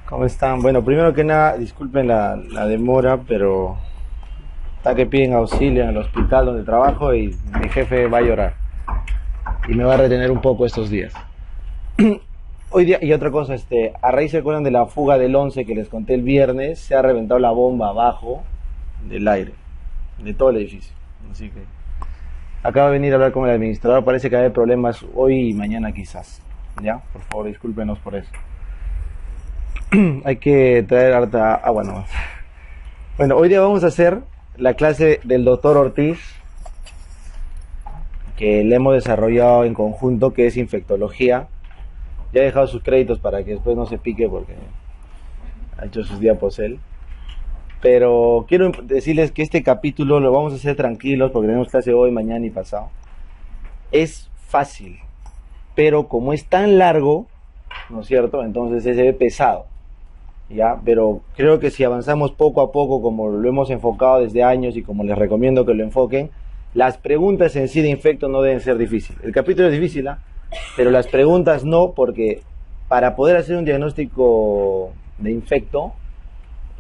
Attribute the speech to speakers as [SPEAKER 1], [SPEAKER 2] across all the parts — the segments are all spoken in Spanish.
[SPEAKER 1] ¿Cómo están? Bueno, primero que nada, disculpen la demora, pero está que piden auxilio en el hospital donde trabajo y mi jefe va a llorar y me va a retener un poco estos días. Hoy día, y otra cosa, a raíz se acuerdan de la fuga del 11 que les conté el viernes, se ha reventado la bomba abajo del aire, de todo el edificio. Así que acaba de venir a hablar con el administrador, parece que va a haber problemas hoy y mañana quizás. ¿Ya? Por favor, discúlpenos por eso. Hay que traer harta agua nomás. Bueno, hoy día vamos a hacer la clase del doctor Ortiz, que le hemos desarrollado en conjunto, que es infectología. Ya he dejado sus créditos para que después no se pique porque ha hecho sus diapos él. Pero quiero decirles que este capítulo lo vamos a hacer tranquilos porque tenemos clase hoy, mañana y pasado. Es fácil, pero como es tan largo, ¿no es cierto? Entonces se ve pesado. ¿Ya? Pero creo que si avanzamos poco a poco como lo hemos enfocado desde años y como les recomiendo que lo enfoquen, las preguntas en sí de infecto no deben ser difíciles. El capítulo es difícil, pero las preguntas no, porque para poder hacer un diagnóstico de infecto,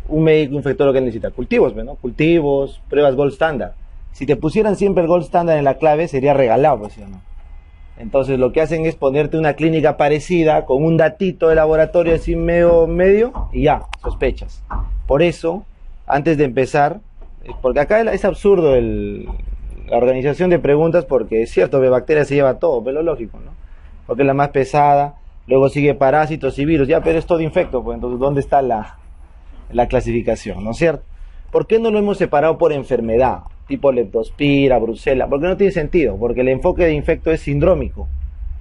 [SPEAKER 1] un médico infectólogo que necesita cultivos, ¿no? Cultivos, pruebas gold standard. Si te pusieran siempre el gold standard en la clave sería regalado, pues, ¿sí o no? Entonces lo que hacen es ponerte una clínica parecida con un datito de laboratorio así medio y ya, sospechas. Por eso, antes de empezar, porque acá es absurdo la organización de preguntas, porque es cierto que bacterias se lleva todo, pero lo lógico, ¿no? Porque es la más pesada, luego sigue parásitos y virus, ya, pero es todo infecto, pues entonces ¿dónde está la clasificación, ¿no es cierto? ¿Por qué no lo hemos separado por enfermedad? Tipo leptospira, brucela, porque no tiene sentido, porque el enfoque de infecto es sindrómico,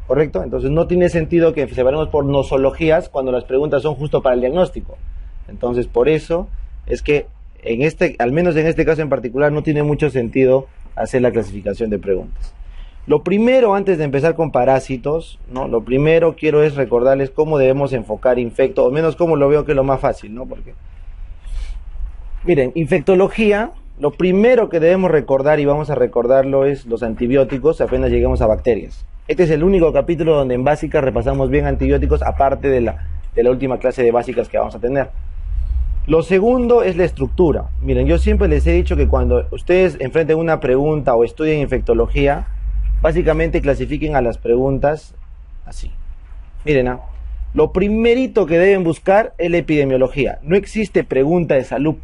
[SPEAKER 1] ¿correcto? Entonces no tiene sentido que separemos por nosologías cuando las preguntas son justo para el diagnóstico. Entonces por eso es que al menos en este caso en particular, no tiene mucho sentido hacer la clasificación de preguntas. Lo primero, antes de empezar con parásitos, ¿no? Lo primero quiero es recordarles cómo debemos enfocar infecto, o menos cómo lo veo que es lo más fácil, ¿no? Porque, miren, infectología, lo primero que debemos recordar, y vamos a recordarlo, es los antibióticos apenas lleguemos a bacterias. Este es el único capítulo donde en básicas repasamos bien antibióticos, aparte de la última clase de básicas que vamos a tener. Lo segundo es la estructura. Miren, yo siempre les he dicho que cuando ustedes enfrenten una pregunta o estudien infectología, básicamente clasifiquen a las preguntas así. Miren, lo primerito que deben buscar es la epidemiología. No existe pregunta de salud,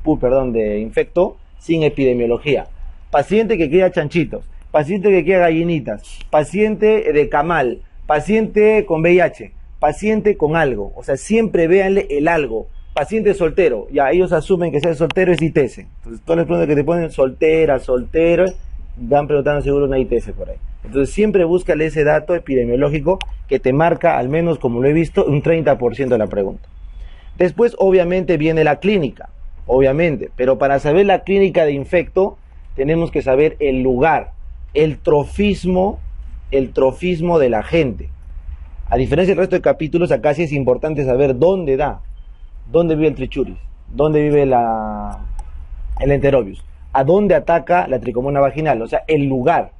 [SPEAKER 1] de infecto, sin epidemiología. Paciente que quiera chanchitos, paciente que quiera gallinitas, paciente de camal, paciente con VIH, paciente con algo. O sea, siempre véanle el algo. Paciente soltero, ya ellos asumen que ser soltero es ITS. Entonces, todas las preguntas que te ponen soltera, soltero, van preguntando seguro una ITS por ahí. Entonces, siempre búscale ese dato epidemiológico que te marca, al menos como lo he visto, un 30% de la pregunta. Después, obviamente, viene la clínica. Obviamente, pero para saber la clínica de infecto tenemos que saber el lugar, el trofismo de la gente. A diferencia del resto de capítulos, acá sí es importante saber dónde vive el trichuris, dónde vive el enterobius, a dónde ataca la tricomona vaginal, o sea, el lugar.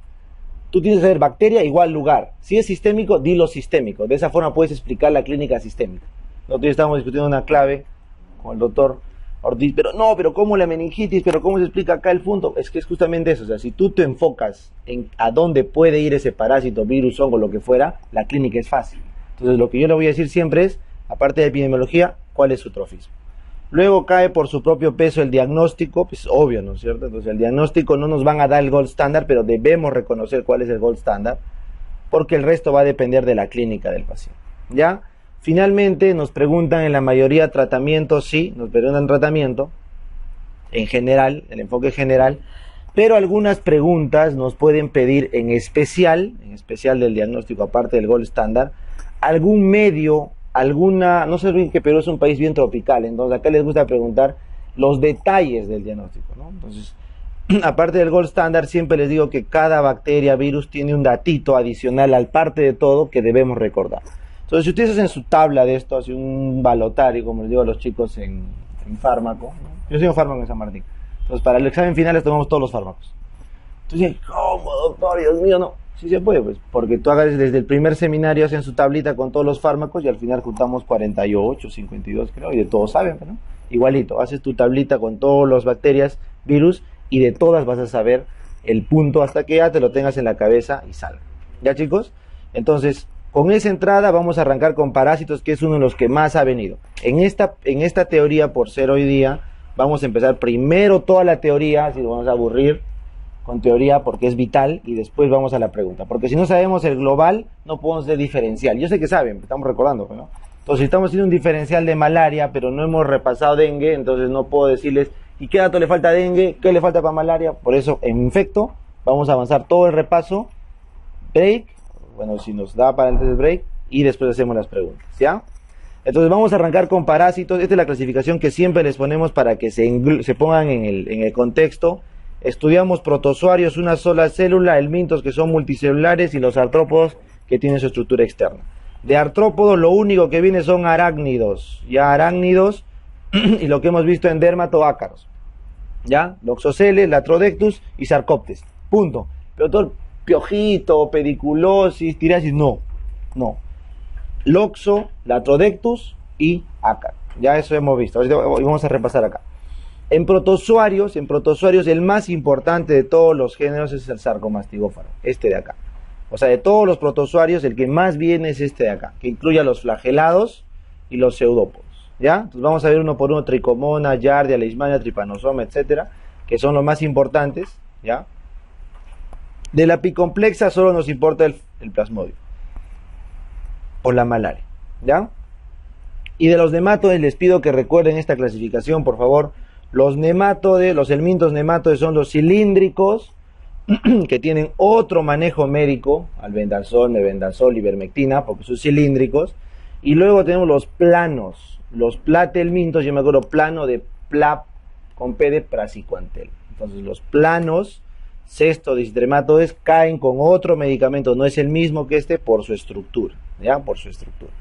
[SPEAKER 1] Tú tienes que saber bacteria igual lugar. Si es sistémico, dilo sistémico. De esa forma puedes explicar la clínica sistémica. Nosotros estábamos discutiendo una clave con el doctor Ortiz, pero ¿cómo la meningitis? ¿Pero cómo se explica acá el punto? Es que es justamente eso, o sea, si tú te enfocas en a dónde puede ir ese parásito, virus, hongo, lo que fuera, la clínica es fácil. Entonces lo que yo le voy a decir siempre es, aparte de epidemiología, ¿cuál es su trofismo? Luego cae por su propio peso el diagnóstico, pues obvio, ¿no es cierto? Entonces el diagnóstico no nos van a dar el gold standard, pero debemos reconocer cuál es el gold standard, porque el resto va a depender de la clínica del paciente, ¿ya? Finalmente nos preguntan en la mayoría tratamiento, sí, nos preguntan tratamiento, en general, el enfoque general, pero algunas preguntas nos pueden pedir en especial del diagnóstico, aparte del gold standard, algún medio, no sé bien que Perú es un país bien tropical, entonces acá les gusta preguntar los detalles del diagnóstico, ¿no? Entonces, aparte del gold standard, siempre les digo que cada bacteria, virus, tiene un datito adicional al parte de todo que debemos recordar. Entonces, si ustedes hacen su tabla de esto, así un balotario, como les digo a los chicos en fármaco, ¿no? Yo soy un fármaco en San Martín. Entonces, para el examen final les tomamos todos los fármacos. Entonces, ¿cómo, doctor, Dios mío, no. Sí se puede, pues, porque tú hagas desde el primer seminario, hacen su tablita con todos los fármacos y al final juntamos 48, 52, creo, y de todos saben, ¿no? Igualito, haces tu tablita con todas las bacterias, virus, y de todas vas a saber el punto hasta que ya te lo tengas en la cabeza y salga. ¿Ya, chicos? Entonces, con esa entrada vamos a arrancar con parásitos, que es uno de los que más ha venido. En esta teoría, por ser hoy día, vamos a empezar primero toda la teoría, así vamos a aburrir con teoría porque es vital, y después vamos a la pregunta, porque si no sabemos el global no podemos hacer diferencial. Yo sé que saben, estamos recordando, ¿no? Entonces si estamos haciendo un diferencial de malaria pero no hemos repasado dengue, entonces no puedo decirles ¿y qué dato le falta a dengue? ¿Qué le falta para malaria? Por eso en infecto vamos a avanzar todo el repaso, break, bueno, si nos da para antes del break, y después hacemos las preguntas, ¿ya? Entonces vamos a arrancar con parásitos. Esta es la clasificación que siempre les ponemos para que se pongan en el contexto. Estudiamos protozoarios, una sola célula, helmintos que son multicelulares y los artrópodos que tienen su estructura externa. De artrópodos lo único que viene son arácnidos, ya arácnidos y lo que hemos visto en dermatoácaros, ya, Loxoceles, Latrodectus y Sarcoptes, punto. Pero todo piojito, pediculosis, tiriasis, no. Loxo, Latrodectus y ácaro, ya eso hemos visto. Hoy vamos a repasar acá. En protozoarios el más importante de todos los géneros es el sarcomastigófaro, este de acá. O sea, de todos los protozoarios, el que más viene es este de acá, que incluye a los flagelados y los pseudópodos, ¿ya? Entonces vamos a ver uno por uno: Tricomona, Giardia, Leishmania, Trypanosoma, etcétera, que son los más importantes, ¿ya? De la picomplexa solo nos importa el plasmodio, o la malaria, ¿ya? Y de los nematodes les pido que recuerden esta clasificación, por favor. Los nematodes, los helmintos nematodes son los cilíndricos, que tienen otro manejo médico, albendazol, mebendazol, ivermectina, porque son cilíndricos. Y luego tenemos los planos, los platelmintos, yo me acuerdo plano de pla, con P de praziquantel. Entonces los planos, cestodisdrematodes, caen con otro medicamento, no es el mismo que este, por su estructura, ¿ya? Por su estructura.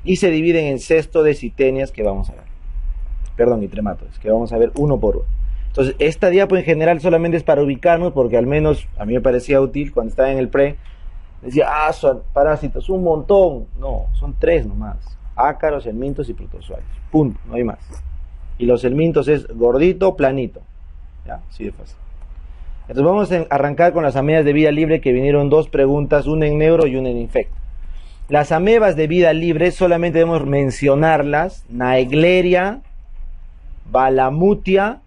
[SPEAKER 1] Y se dividen en cestodesitenias, que vamos a ver. Perdón, y trematodes, que vamos a ver uno por uno. Entonces, esta diapo en general solamente es para ubicarnos, porque al menos a mí me parecía útil cuando estaba en el pre. Decía, son parásitos, un montón. No, son 3 nomás: ácaros, helmintos y protozoarios. Punto, no hay más. Y los helmintos es gordito, planito. Ya, así de fácil. Entonces vamos a arrancar con las amebas de vida libre, que vinieron 2 preguntas, una en neuro y una en infecto. Las amebas de vida libre solamente debemos mencionarlas: Naegleria, Balamutia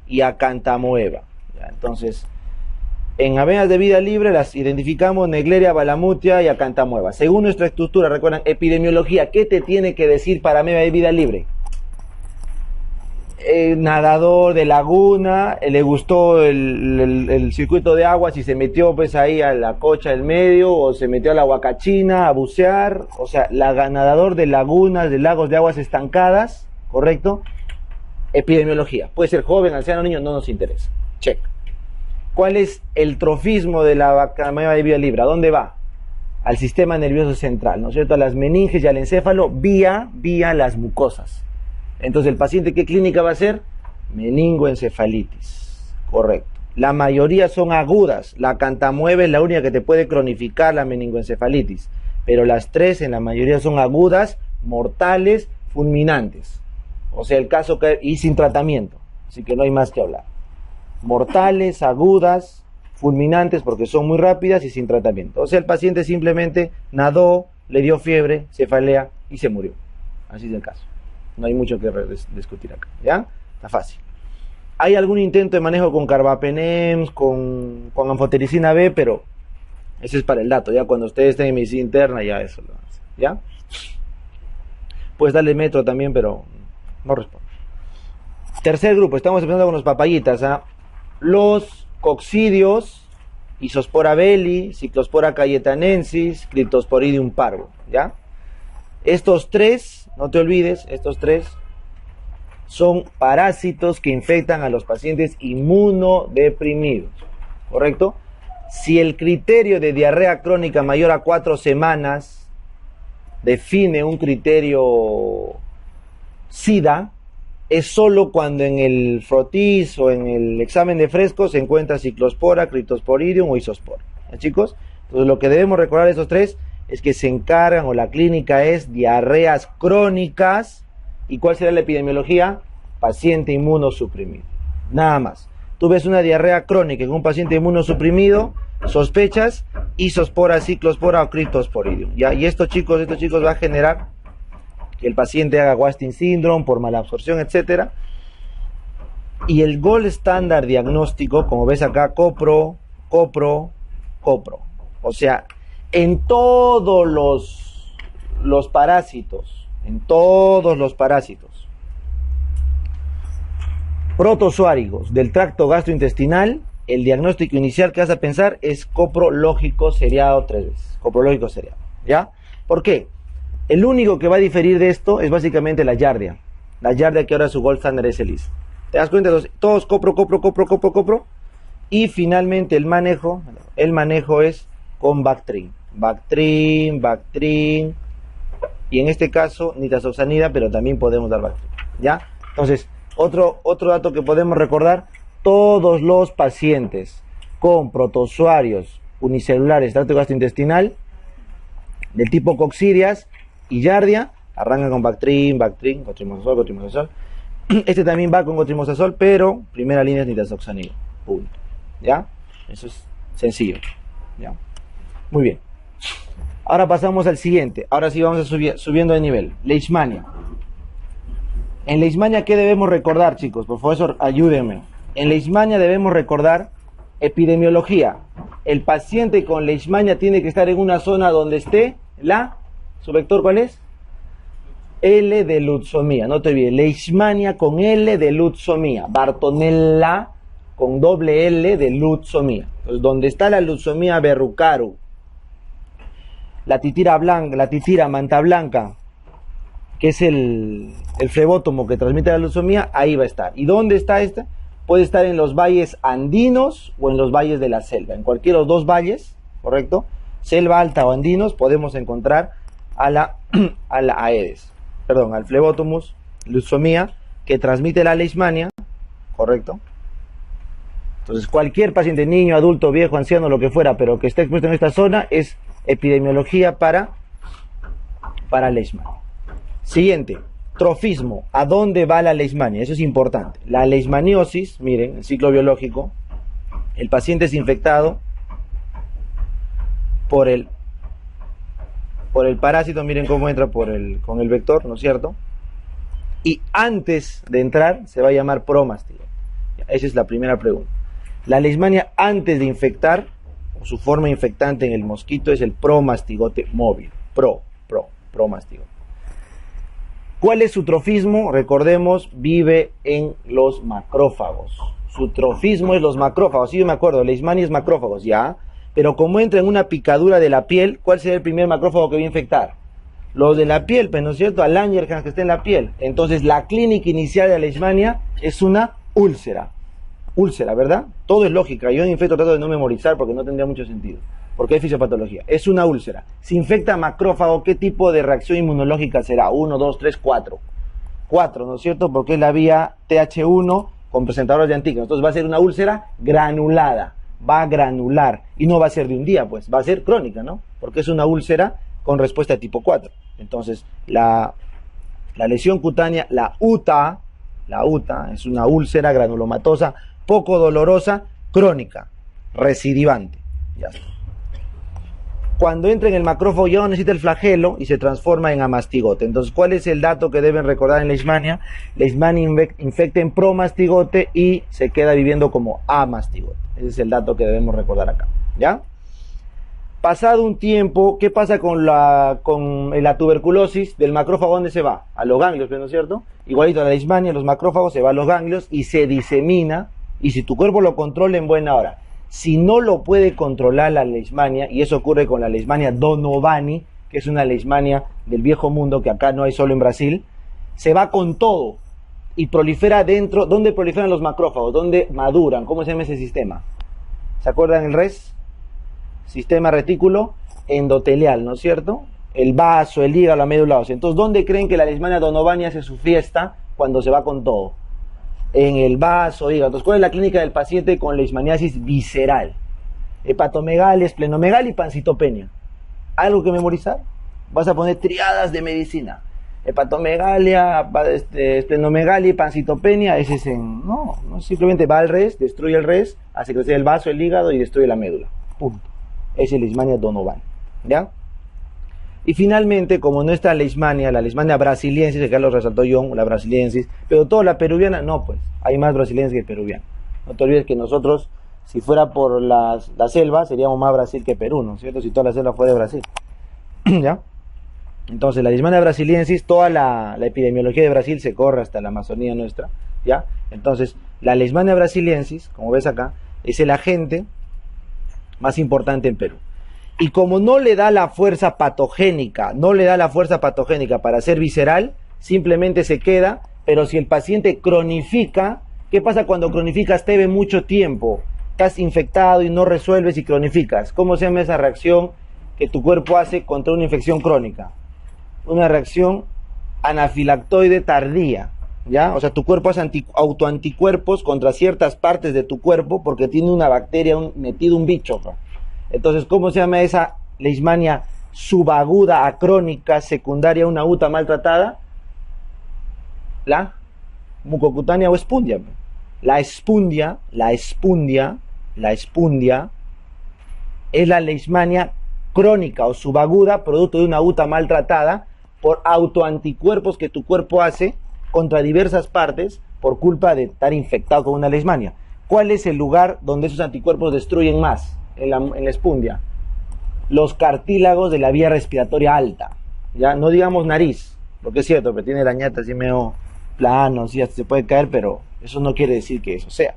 [SPEAKER 1] y Acantamoeba. Entonces, en amebas de vida libre las identificamos: Naegleria, Balamutia y Acantamoeba. Según nuestra estructura, recuerdan, epidemiología, ¿qué te tiene que decir para ameba de vida libre? Nadador de laguna, le gustó el circuito de aguas y se metió pues ahí a la cocha del medio, o se metió a la huacachina a bucear. O sea, nadador de lagunas, de lagos de aguas estancadas, ¿correcto? Epidemiología, puede ser joven, anciano, niño, no nos interesa. Check. ¿Cuál es el trofismo de la ameba de vida libre? ¿A dónde va? Al sistema nervioso central, ¿no es cierto? A las meninges y al encéfalo vía las mucosas. Entonces, ¿el paciente qué clínica va a ser? Meningoencefalitis, correcto. La mayoría son agudas. La Acantamoeba es la única que te puede cronificar la meningoencefalitis, pero las 3 en la mayoría son agudas, mortales, fulminantes. O sea, el caso que, y sin tratamiento, así que no hay más que hablar. Mortales, agudas, fulminantes porque son muy rápidas y sin tratamiento. O sea, el paciente simplemente nadó, le dio fiebre, cefalea y se murió. Así es el caso. No hay mucho que discutir acá, ¿ya? Está fácil. Hay algún intento de manejo con carbapenems, con anfotericina B, pero ese es para el dato. Ya cuando ustedes estén en medicina interna, ya eso lo hacen, ¿ya? Puedes darle metro también, pero no responde. Tercer grupo, estamos empezando con los papayitas, ¿ah? Los coccidios, Isospora belli, Cyclospora cayetanensis, Cryptosporidium parvo, ¿ya? Estos 3, no te olvides, estos 3 son parásitos que infectan a los pacientes inmunodeprimidos, ¿correcto? Si el criterio de diarrea crónica mayor a 4 semanas define un criterio SIDA, es solo cuando en el frotis o en el examen de fresco se encuentra Ciclospora, Cryptosporidium o Isospora. ¿Ya, chicos? Entonces lo que debemos recordar de esos tres es que se encargan, o la clínica es diarreas crónicas. ¿Y cuál será la epidemiología? Paciente inmunosuprimido. Nada más. Tú ves una diarrea crónica en un paciente inmunosuprimido, sospechas isospora, ciclospora o criptosporidium. ¿Ya? Y esto, chicos, va a generar que el paciente haga wasting syndrome por malabsorción, etcétera. Y el gold estándar diagnóstico, como ves acá, copro. O sea, en todos los parásitos, protozoáricos del tracto gastrointestinal, el diagnóstico inicial que vas a pensar es coprológico seriado 3 veces. Coprológico seriado, ¿ya? ¿Por qué? El único que va a diferir de esto es básicamente la Giardia. La Giardia, que ahora su gold standard es el IS. ¿Te das cuenta? Todos copro. Y finalmente el manejo es con Bactrim. Bactrim. Y en este caso, nitazoxanida, pero también podemos dar Bactrim, ¿ya? Entonces, otro dato que podemos recordar: todos los pacientes con protozoarios unicelulares tracto gastrointestinal del tipo Coccidias y Giardia arrancan con Bactrim, cotrimazole. Este también va con cotrimazole, pero primera línea es nitazoxanida. Punto. ¿Ya? Eso es sencillo. ¿Ya? Muy bien. Ahora pasamos al siguiente. Ahora sí vamos a subiendo de nivel. Leishmania. En Leishmania, ¿qué debemos recordar, chicos? Por favor, ayúdenme. En Leishmania debemos recordar epidemiología. El paciente con Leishmania tiene que estar en una zona donde esté ¿su vector cuál es? L de lutzomía. No te olvides. Leishmania con L de lutzomía. Bartonella con doble L de lutzomía. Entonces, donde está la lutzomía verrucaru, la titira blanca, la titira manta blanca, que es el flebótomo que transmite la lutzomía, ahí va a estar. ¿Y dónde está esta? Puede estar en los valles andinos o en los valles de la selva. En cualquiera de los dos valles, ¿correcto? Selva alta o andinos, podemos encontrar a la Aedes, al flebótomus lutzomía, que transmite la leishmania, ¿correcto? Entonces, cualquier paciente, niño, adulto, viejo, anciano, lo que fuera, pero que esté expuesto en esta zona, es epidemiología para leishmania. Siguiente, trofismo. ¿A dónde va la leishmania? Eso es importante. La leishmaniosis, miren, el ciclo biológico, el paciente es infectado por el parásito, miren cómo entra con el vector, ¿no es cierto? Y antes de entrar se va a llamar promastigote. Esa es la primera pregunta. La leishmania antes de infectar, o su forma infectante en el mosquito, es el promastigote móvil. Promastigote. ¿Cuál es su trofismo? Recordemos, vive en los macrófagos. Su trofismo es los macrófagos. Sí, yo me acuerdo, leishmania es macrófagos, ya. Pero como entra en una picadura de la piel, ¿cuál será el primer macrófago que va a infectar? Los de la piel, pues, ¿no es cierto? Al Langerhans, que está en la piel. Entonces, la clínica inicial de la leishmania es una úlcera. Úlcera, ¿verdad? Todo es lógica. Yo en efecto trato de no memorizar porque no tendría mucho sentido. Porque hay fisiopatología. Es una úlcera. Si infecta macrófago, ¿qué tipo de reacción inmunológica será? 1, 2, 3, 4. 4, ¿no es cierto? Porque es la vía TH1 con presentadores de antígenos. Entonces va a ser una úlcera granulada. Va a granular. Y no va a ser de un día, pues. Va a ser crónica, ¿no? Porque es una úlcera con respuesta de tipo 4. Entonces, la lesión cutánea, la UTA es una úlcera granulomatosa, poco dolorosa, crónica, recidivante. Ya está. Cuando entra en el macrófago ya no necesita el flagelo y se transforma en amastigote. Entonces, ¿cuál es el dato que deben recordar en leishmania? Leishmania infecta en promastigote y se queda viviendo como amastigote. Ese es el dato que debemos recordar acá, ¿ya? Pasado un tiempo, ¿qué pasa con la tuberculosis del macrófago? ¿Dónde se va? A los ganglios, ¿no es cierto? Igualito a la leishmania, los macrófagos se va a los ganglios y se disemina. Y si tu cuerpo lo controla, en buena hora. Si no lo puede controlar la leishmania, y eso ocurre con la leishmania donovani, que es una leishmania del viejo mundo, que acá no hay solo en Brasil, se va con todo y prolifera dentro. ¿Dónde proliferan los macrófagos? ¿Dónde maduran? ¿Cómo se llama ese sistema? ¿Se acuerdan el RES? Sistema retículo endotelial, ¿no es cierto? El vaso, el hígado, la médula ósea. Entonces, ¿dónde creen que la leishmania donovani hace su fiesta cuando se va con todo? En el vaso, hígado. Entonces, ¿cuál es la clínica del paciente con leishmaniasis visceral? hepatomegalia, esplenomegalia y pancitopenia. ¿Algo que memorizar? Vas a poner triadas de medicina. Hepatomegalia, esplenomegalia y pancitopenia, ese es en... No, simplemente va al res, destruye el res, hace crecer el vaso, el hígado y destruye la médula. Punto. Es el Leishmania Donovan. ¿Ya? Y finalmente, como no está la Leishmania brasiliensis, que Carlos resaltó John, la brasiliensis, pero toda la peruviana, no, pues, hay más brasilienses que peruvianos. No te olvides que nosotros, si fuera por la selva, seríamos más Brasil que Perú, ¿no es cierto? Si toda la selva fuera de Brasil. ¿Ya? Entonces, la Leishmania brasiliensis, toda la epidemiología de Brasil se corre hasta la Amazonía nuestra, ¿ya? Entonces, la Leishmania brasiliensis, como ves acá, es el agente más importante en Perú. Y como no le da la fuerza patogénica, para ser visceral, simplemente se queda, pero si el paciente cronifica, ¿qué pasa cuando cronificas TB mucho tiempo? Estás infectado y no resuelves y cronificas. ¿Cómo se llama esa reacción que tu cuerpo hace contra una infección crónica? Una reacción anafilactoide tardía, ¿ya? O sea, tu cuerpo hace autoanticuerpos contra ciertas partes de tu cuerpo porque tiene una bacteria metido un bicho, ¿no? Entonces, ¿cómo se llama esa leishmania subaguda acrónica secundaria a una UTA maltratada? La mucocutánea o espundia. La espundia es la leishmania crónica o subaguda producto de una UTA maltratada por autoanticuerpos que tu cuerpo hace contra diversas partes por culpa de estar infectado con una leishmania. ¿Cuál es el lugar donde esos anticuerpos destruyen más? En la espundia, los cartílagos de la vía respiratoria alta, ya no digamos nariz, porque es cierto, pero tiene la ñata así medio plano, así hasta se puede caer, pero eso no quiere decir que eso sea,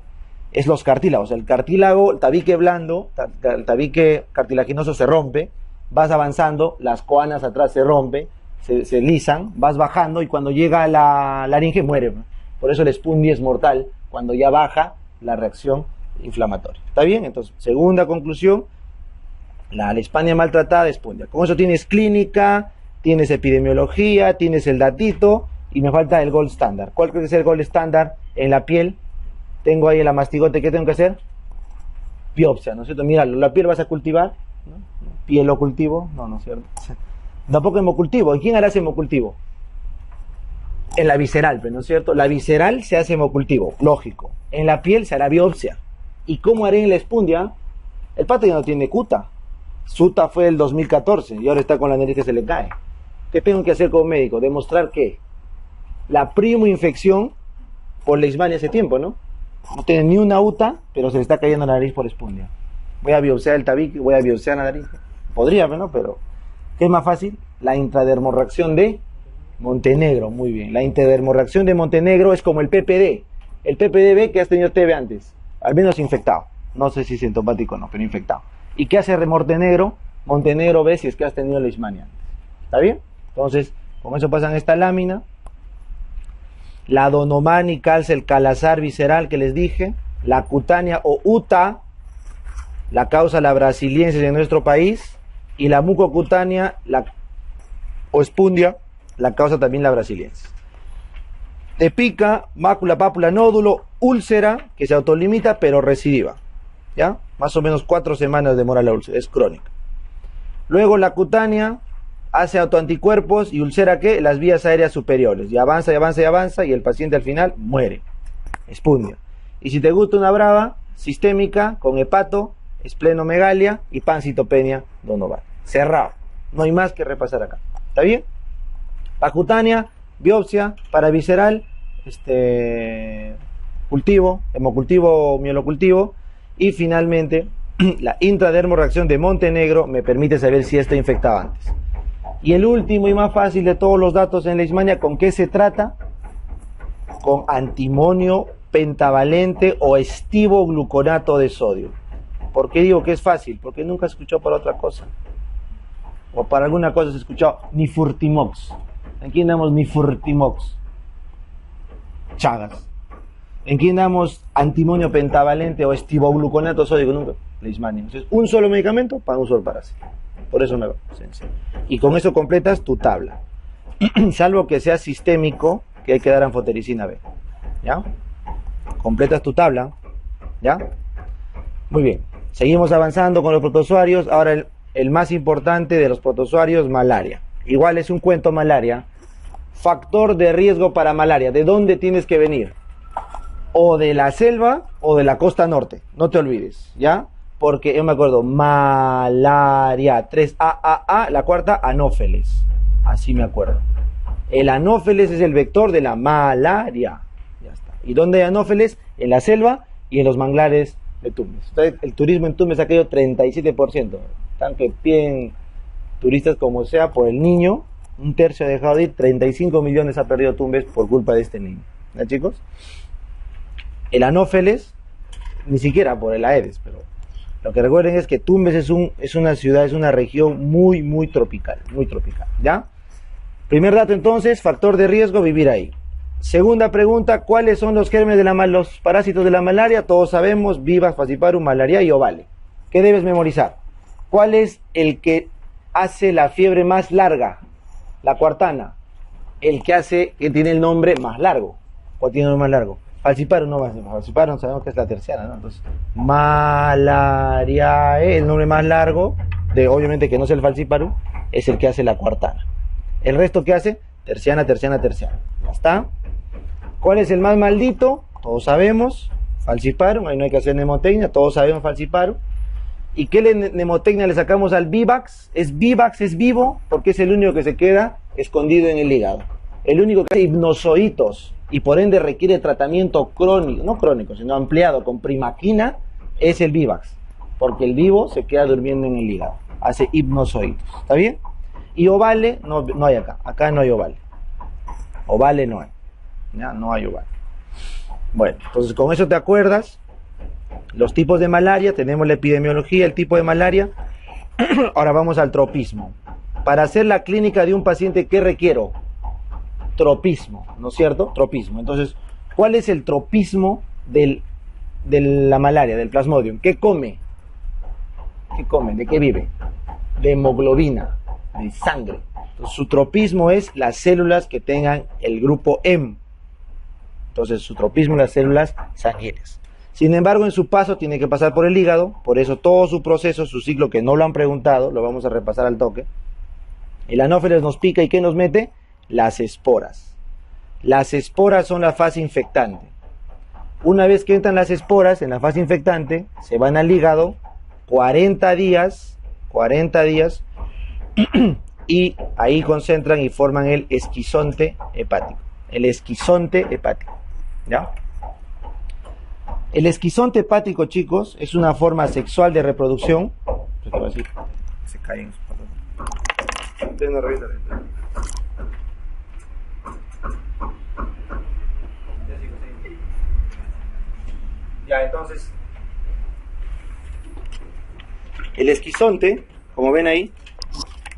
[SPEAKER 1] es los cartílagos, el cartílago, el tabique blando, el tabique cartilaginoso se rompe, vas avanzando, las coanas atrás se rompen, se lisan, vas bajando y cuando llega a la laringe muere, por eso la espundia es mortal, cuando ya baja la reacción inflamatoria. ¿Está bien? Entonces, segunda conclusión, la leishmania maltratada espundia. Con eso tienes clínica, tienes epidemiología, tienes el datito y me falta el gold standard. ¿Cuál creo que es el gold standard en la piel? Tengo ahí el amastigote, ¿qué tengo que hacer? Biopsia, ¿no es cierto? Mira, ¿la piel vas a cultivar? ¿No? ¿Piel o cultivo? No, no es cierto. Tampoco hemocultivo. ¿En quién harás hemocultivo? En la visceral, ¿no es cierto? La visceral se hace hemocultivo, lógico. En la piel se hará biopsia. ¿Y cómo haré en la espundia? El pato ya no tiene cuta. Suta fue el 2014 y ahora está con la nariz que se le cae. ¿Qué tengo que hacer como médico? Demostrar que la primoinfección por leishmania hace tiempo, ¿no? No tiene ni una UTA, pero se le está cayendo la nariz por espundia. Voy a biopsiar el tabique, voy a biopsiar la nariz. Podría, ¿no? Pero ¿qué es más fácil? La intradermorreacción de Montenegro, muy bien. La intradermorreacción de Montenegro es como el PPD. El PPD ve que has tenido TB antes. Al menos infectado, no sé si sintomático o no, pero infectado. ¿Y qué hace Montenegro? Montenegro ve si es que has tenido leishmania. ¿Está bien? Entonces, con eso pasan esta lámina. La Donovan y calza el calazar visceral que les dije. La cutánea o UTA, la causa la brasiliensis en nuestro país. Y la mucocutánea o espundia, la causa también la brasiliensis. Te pica, mácula, pápula, nódulo, úlcera, que se autolimita, pero recidiva. ¿Ya? Más o menos 4 semanas demora la úlcera, es crónica. Luego la cutánea hace autoanticuerpos y úlcera, ¿qué? Las vías aéreas superiores. Y avanza, y avanza, y avanza, y el paciente al final muere. Espundia. Y si te gusta una brava, sistémica, con hepato, esplenomegalia y pancitopenia Donovan. Cerrado. No hay más que repasar acá. ¿Está bien? La cutánea, biopsia, paravisceral, cultivo, hemocultivo o mielocultivo, y finalmente la intradermorreacción de Montenegro me permite saber si está infectado antes. Y el último y más fácil de todos los datos en leishmania, ¿con qué se trata? Con antimonio pentavalente o estivogluconato de sodio. ¿Por qué digo que es fácil? Porque nunca se escuchó para otra cosa. O para alguna cosa se escuchó nifurtimox. ¿En quién damos nifurtimox? Chagas. ¿En quién damos antimonio pentavalente o estivogluconato sódico? Nunca. Leishmania. Entonces, un solo medicamento para un solo parásito. Por eso me va. Y con eso completas tu tabla. Salvo que sea sistémico, que hay que dar anfotericina B. ¿Ya? Completas tu tabla. ¿Ya? Muy bien. Seguimos avanzando con los protozoarios. Ahora el más importante de los protozoarios, malaria. Igual es un cuento malaria. Factor de riesgo para malaria. ¿De dónde tienes que venir? O de la selva o de la costa norte. No te olvides, ¿ya? Porque yo me acuerdo, malaria, 3 la cuarta, anófeles. Así me acuerdo. El anófeles es el vector de la malaria. Ya está. ¿Y dónde hay anófeles? En la selva y en los manglares de Tumbes. Entonces, el turismo en Tumbes ha caído 37%. Están que piden turistas como sea por el niño. Un tercio ha dejado de ir. 35 millones ha perdido Tumbes por culpa de este niño. ¿Ya, chicos? El anófeles, ni siquiera por el Aedes, pero lo que recuerden es que Tumbes es una ciudad, es una región muy tropical, ¿ya? Primer dato entonces, factor de riesgo, vivir ahí. Segunda pregunta, ¿cuáles son los gérmenes de los parásitos de la malaria? Todos sabemos, Vivax, Falciparum, malaria y ovale. ¿Qué debes memorizar? ¿Cuál es el que hace la fiebre más larga? La cuartana. El que tiene el nombre más largo. ¿Cuál tiene el nombre más largo? Falciparum no va a ser. Falciparum sabemos que es la terciana, ¿no? Entonces, malariae, el nombre más largo, obviamente que no es el falciparum, es el que hace la cuartana. El resto que hace, terciana. Ya está. ¿Cuál es el más maldito? Todos sabemos, falciparum, ahí no hay que hacer mnemotecnia, todos sabemos falciparum. ¿Y qué mnemotecnia le sacamos al Vivax? Vivax es vivo porque es el único que se queda escondido en el hígado. El único que hace hipnozoitos y por ende requiere tratamiento crónico, no crónico, sino ampliado con primaquina, es el Vivax. Porque el vivo se queda durmiendo en el hígado. Hace hipnozoitos. ¿Está bien? Y ovale no hay acá. Acá no hay ovale. Ovale no hay. ¿Ya? No hay ovale. Bueno, entonces con eso te acuerdas. Los tipos de malaria, tenemos la epidemiología, el tipo de malaria. Ahora vamos al tropismo. Para hacer la clínica de un paciente, ¿qué requiero? Tropismo, ¿no es cierto? Tropismo. Entonces, ¿cuál es el tropismo de la malaria, del plasmodium? ¿Qué come? ¿Qué come? ¿De qué vive? De hemoglobina, de sangre. Entonces, su tropismo es las células que tengan el grupo M. Entonces, su tropismo es las células sanguíneas. Sin embargo, en su paso tiene que pasar por el hígado, por eso todo su proceso, su ciclo, que no lo han preguntado, lo vamos a repasar al toque. El anófeles nos pica y ¿qué nos mete? Las esporas. Las esporas son la fase infectante. Una vez que entran las esporas en la fase infectante, se van al hígado 40 días, y ahí concentran y forman el esquizonte hepático. El esquizonte hepático, ¿ya? El esquizonte hepático, chicos, es una forma sexual de reproducción. Se caen. Ya, entonces, el esquizonte, como ven ahí,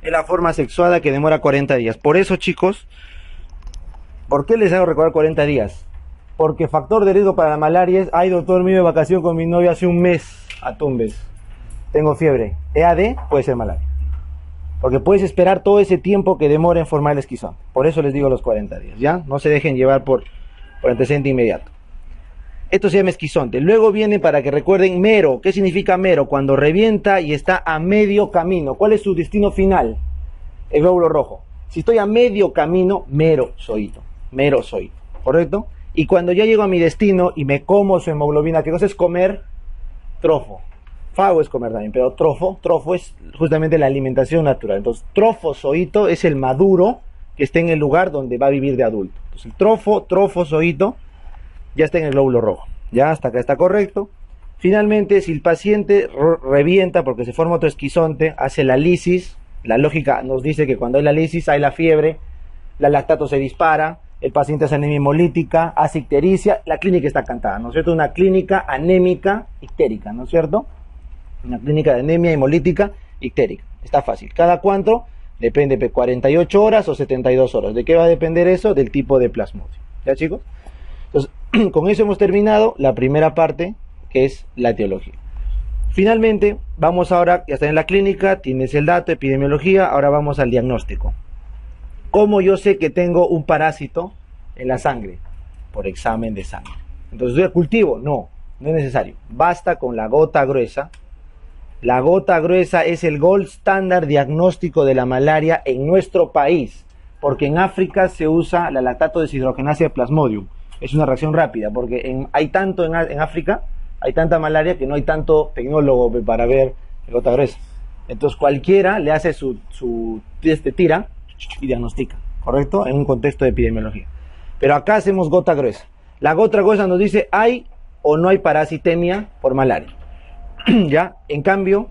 [SPEAKER 1] es la forma sexuada que demora 40 días. Por eso, chicos, ¿por qué les hago recordar 40 días? Porque factor de riesgo para la malaria es, ay doctor, me iba de vacación con mi novia hace un mes a Tumbes, tengo fiebre, EAD, puede ser malaria. Porque puedes esperar todo ese tiempo que demora en formar el esquizón. Por eso les digo los 40 días, ¿ya? No se dejen llevar por antecedente inmediato. Esto se llama esquizonte. Luego viene, para que recuerden, mero. ¿Qué significa mero? Cuando revienta y está a medio camino. ¿Cuál es su destino final? El glóbulo rojo. Si estoy a medio camino, merozoito. ¿Correcto? Y cuando ya llego a mi destino y me como su hemoglobina, ¿qué cosa es comer? Trofo. Fago es comer también, pero trofo es justamente la alimentación natural. Entonces, trofozoito es el maduro que está en el lugar donde va a vivir de adulto. Entonces, el trofozoito ya está en el glóbulo rojo. Ya hasta acá está correcto. Finalmente, si el paciente revienta porque se forma otro esquizonte, hace la lisis. La lógica nos dice que cuando hay la lisis hay la fiebre, la lactato se dispara, el paciente hace anemia hemolítica, hace ictericia, la clínica está cantada, ¿no es cierto? Una clínica anémica ictérica, ¿no es cierto? Una clínica de anemia hemolítica ictérica. Está fácil. ¿Cada cuánto? Depende de 48 horas o 72 horas. ¿De qué va a depender eso? Del tipo de plasmodium. ¿Ya, chicos? Entonces, con eso hemos terminado la primera parte, que es la etiología. Finalmente, vamos ahora, ya está en la clínica, tienes el dato, epidemiología, ahora vamos al diagnóstico. ¿Cómo yo sé que tengo un parásito en la sangre? Por examen de sangre. Entonces, ¿yo cultivo? No, no es necesario. Basta con la gota gruesa La gota gruesa es el gold standard diagnóstico de la malaria en nuestro país, porque en África se usa la lactato deshidrogenasa de Plasmodium. Es una reacción rápida, porque hay tanto en África, hay tanta malaria que no hay tanto tecnólogo para ver la gota gruesa. Entonces cualquiera le hace su tira y diagnostica, ¿correcto? En un contexto de epidemiología. Pero acá hacemos gota gruesa. La gota gruesa nos dice hay o no hay parasitemia por malaria. ¿Ya? En cambio,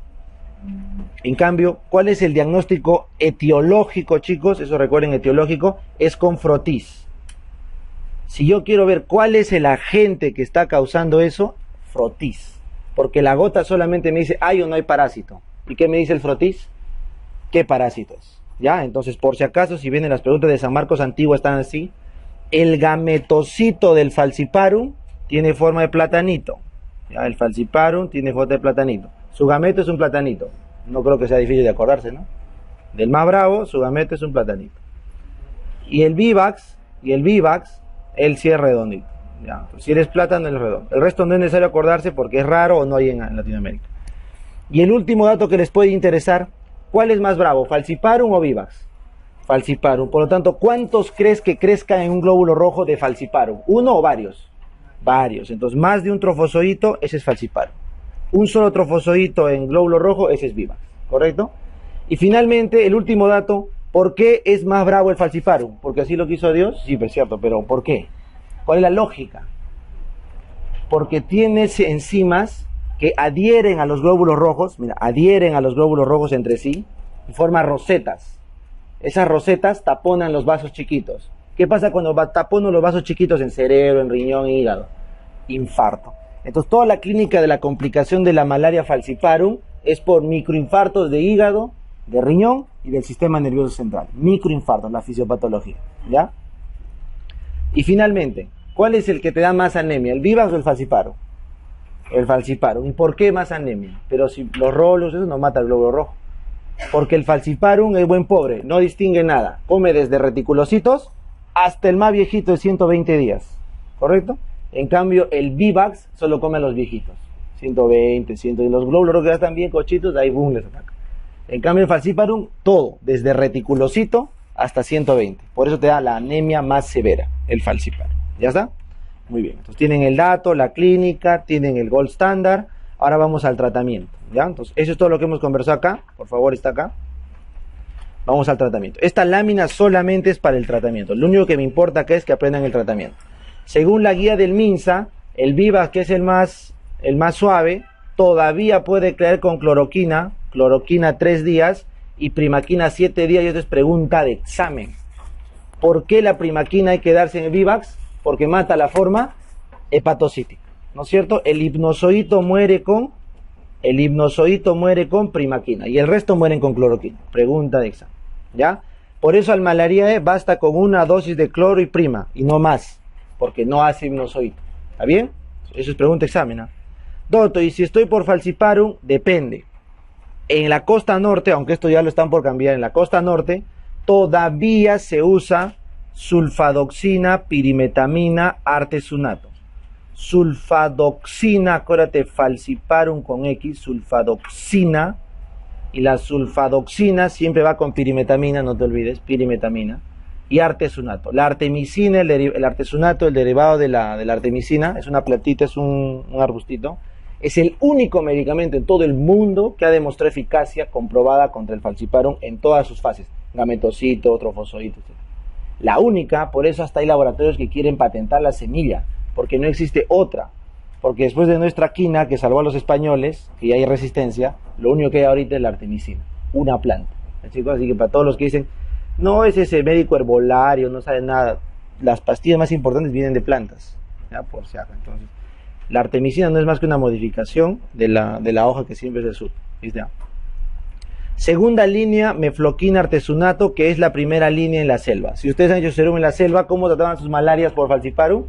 [SPEAKER 1] ¿cuál es el diagnóstico etiológico, chicos? Eso recuerden, etiológico, es con frotis. Si yo quiero ver cuál es el agente que está causando eso, frotis. Porque la gota solamente me dice hay o no hay parásito. ¿Y qué me dice el frotis? ¿Qué parásito es? ¿Ya? Entonces, por si acaso, si vienen las preguntas de San Marcos Antiguo, están así. El gametocito del falciparum tiene forma de platanito. ¿Ya? El falciparum tiene forma de platanito. Su gameto es un platanito. No creo que sea difícil de acordarse, ¿no? Del más bravo, su gameto es un platanito. Y el vivax, él sí es redondito. ¿Ya? Entonces, si eres plátano, él es redondo. El resto no es necesario acordarse porque es raro o no hay en Latinoamérica. Y el último dato que les puede interesar, ¿cuál es más bravo, falciparum o vivax? Falciparum. Por lo tanto, ¿cuántos crees que crezcan en un glóbulo rojo de falciparum? ¿Uno o varios? Varios. Entonces, más de un trofozoito, ese es falciparum. Un solo trofozoito en glóbulo rojo, ese es vivax. ¿Correcto? Y finalmente, el último dato, ¿por qué es más bravo el falciparum? ¿Porque así lo quiso Dios? Sí, pues cierto, pero ¿por qué? ¿Cuál es la lógica? Porque tiene enzimas que adhieren a los glóbulos rojos, mira, adhieren a los glóbulos rojos entre sí y forman rosetas. Esas rosetas taponan los vasos chiquitos. ¿Qué pasa cuando taponan los vasos chiquitos en cerebro, en riñón, en hígado? Infarto. Entonces toda la clínica de la complicación de la malaria falciparum es por microinfartos de hígado, de riñón y del sistema nervioso central. Microinfartos, la fisiopatología, ¿ya? Y finalmente, ¿cuál es el que te da más anemia, el vivax o el falciparum? El falciparum. ¿Y por qué más anemia? Pero si los rolos, eso no mata el glóbulo rojo. Porque el falciparum es buen pobre, no distingue nada. Come desde reticulocitos hasta el más viejito de 120 días. ¿Correcto? En cambio, el vivax solo come a los viejitos. 120, 100. Y los glóbulos rojos ya están bien cochitos, ahí boom, les ataca. En cambio, el falciparum, todo, desde reticulocito hasta 120. Por eso te da la anemia más severa, el falciparum. ¿Ya está? Muy bien, entonces tienen el dato, la clínica, tienen el gold standard. Ahora vamos al tratamiento, ¿ya? Entonces, eso es todo lo que hemos conversado acá. Por favor, está acá. Vamos al tratamiento. Esta lámina solamente es para el tratamiento. Lo único que me importa acá es que aprendan el tratamiento. Según la guía del MINSA, el Vivax, que es el más suave, todavía puede caer con cloroquina 3 días y primaquina 7 días. Y esto es pregunta de examen. ¿Por qué la primaquina hay que darse en el Vivax? Porque mata la forma hepatocítica, ¿no es cierto? El hipnozoito muere con primaquina y el resto mueren con cloroquina. Pregunta de examen, ¿ya? Por eso al malariae basta con una dosis de cloro y prima y no más, porque no hace hipnozoito. ¿Está bien? Eso es pregunta de examen, ¿no? Doctor, y si estoy por falciparum, depende. En la costa norte, aunque esto ya lo están por cambiar, en la costa norte todavía se usa sulfadoxina, pirimetamina, artesunato. Sulfadoxina, acuérdate, falciparum con X, sulfadoxina, y la sulfadoxina siempre va con pirimetamina, no te olvides, pirimetamina, y artesunato. La artemisina, el artesunato, el derivado de la artemisina, es una plantita, es un arbustito, es el único medicamento en todo el mundo que ha demostrado eficacia comprobada contra el falciparum en todas sus fases, gametocito, trofozoito, etc. La única, por eso hasta hay laboratorios que quieren patentar la semilla, porque no existe otra. Porque después de nuestra quina, que salvó a los españoles, que ya hay resistencia, lo único que hay ahorita es la artemisina, una planta. Chicos, así que para todos los que dicen, no es ese médico herbolario, no sabe nada, las pastillas más importantes vienen de plantas, ¿ya? Por si acaso. Entonces, la artemisina no es más que una modificación de la hoja que siempre es el sur. ¿Viste? Segunda línea, mefloquina artesunato, que es la primera línea en la selva. Si ustedes han hecho serum en la selva, ¿cómo trataban sus malarias por falciparum?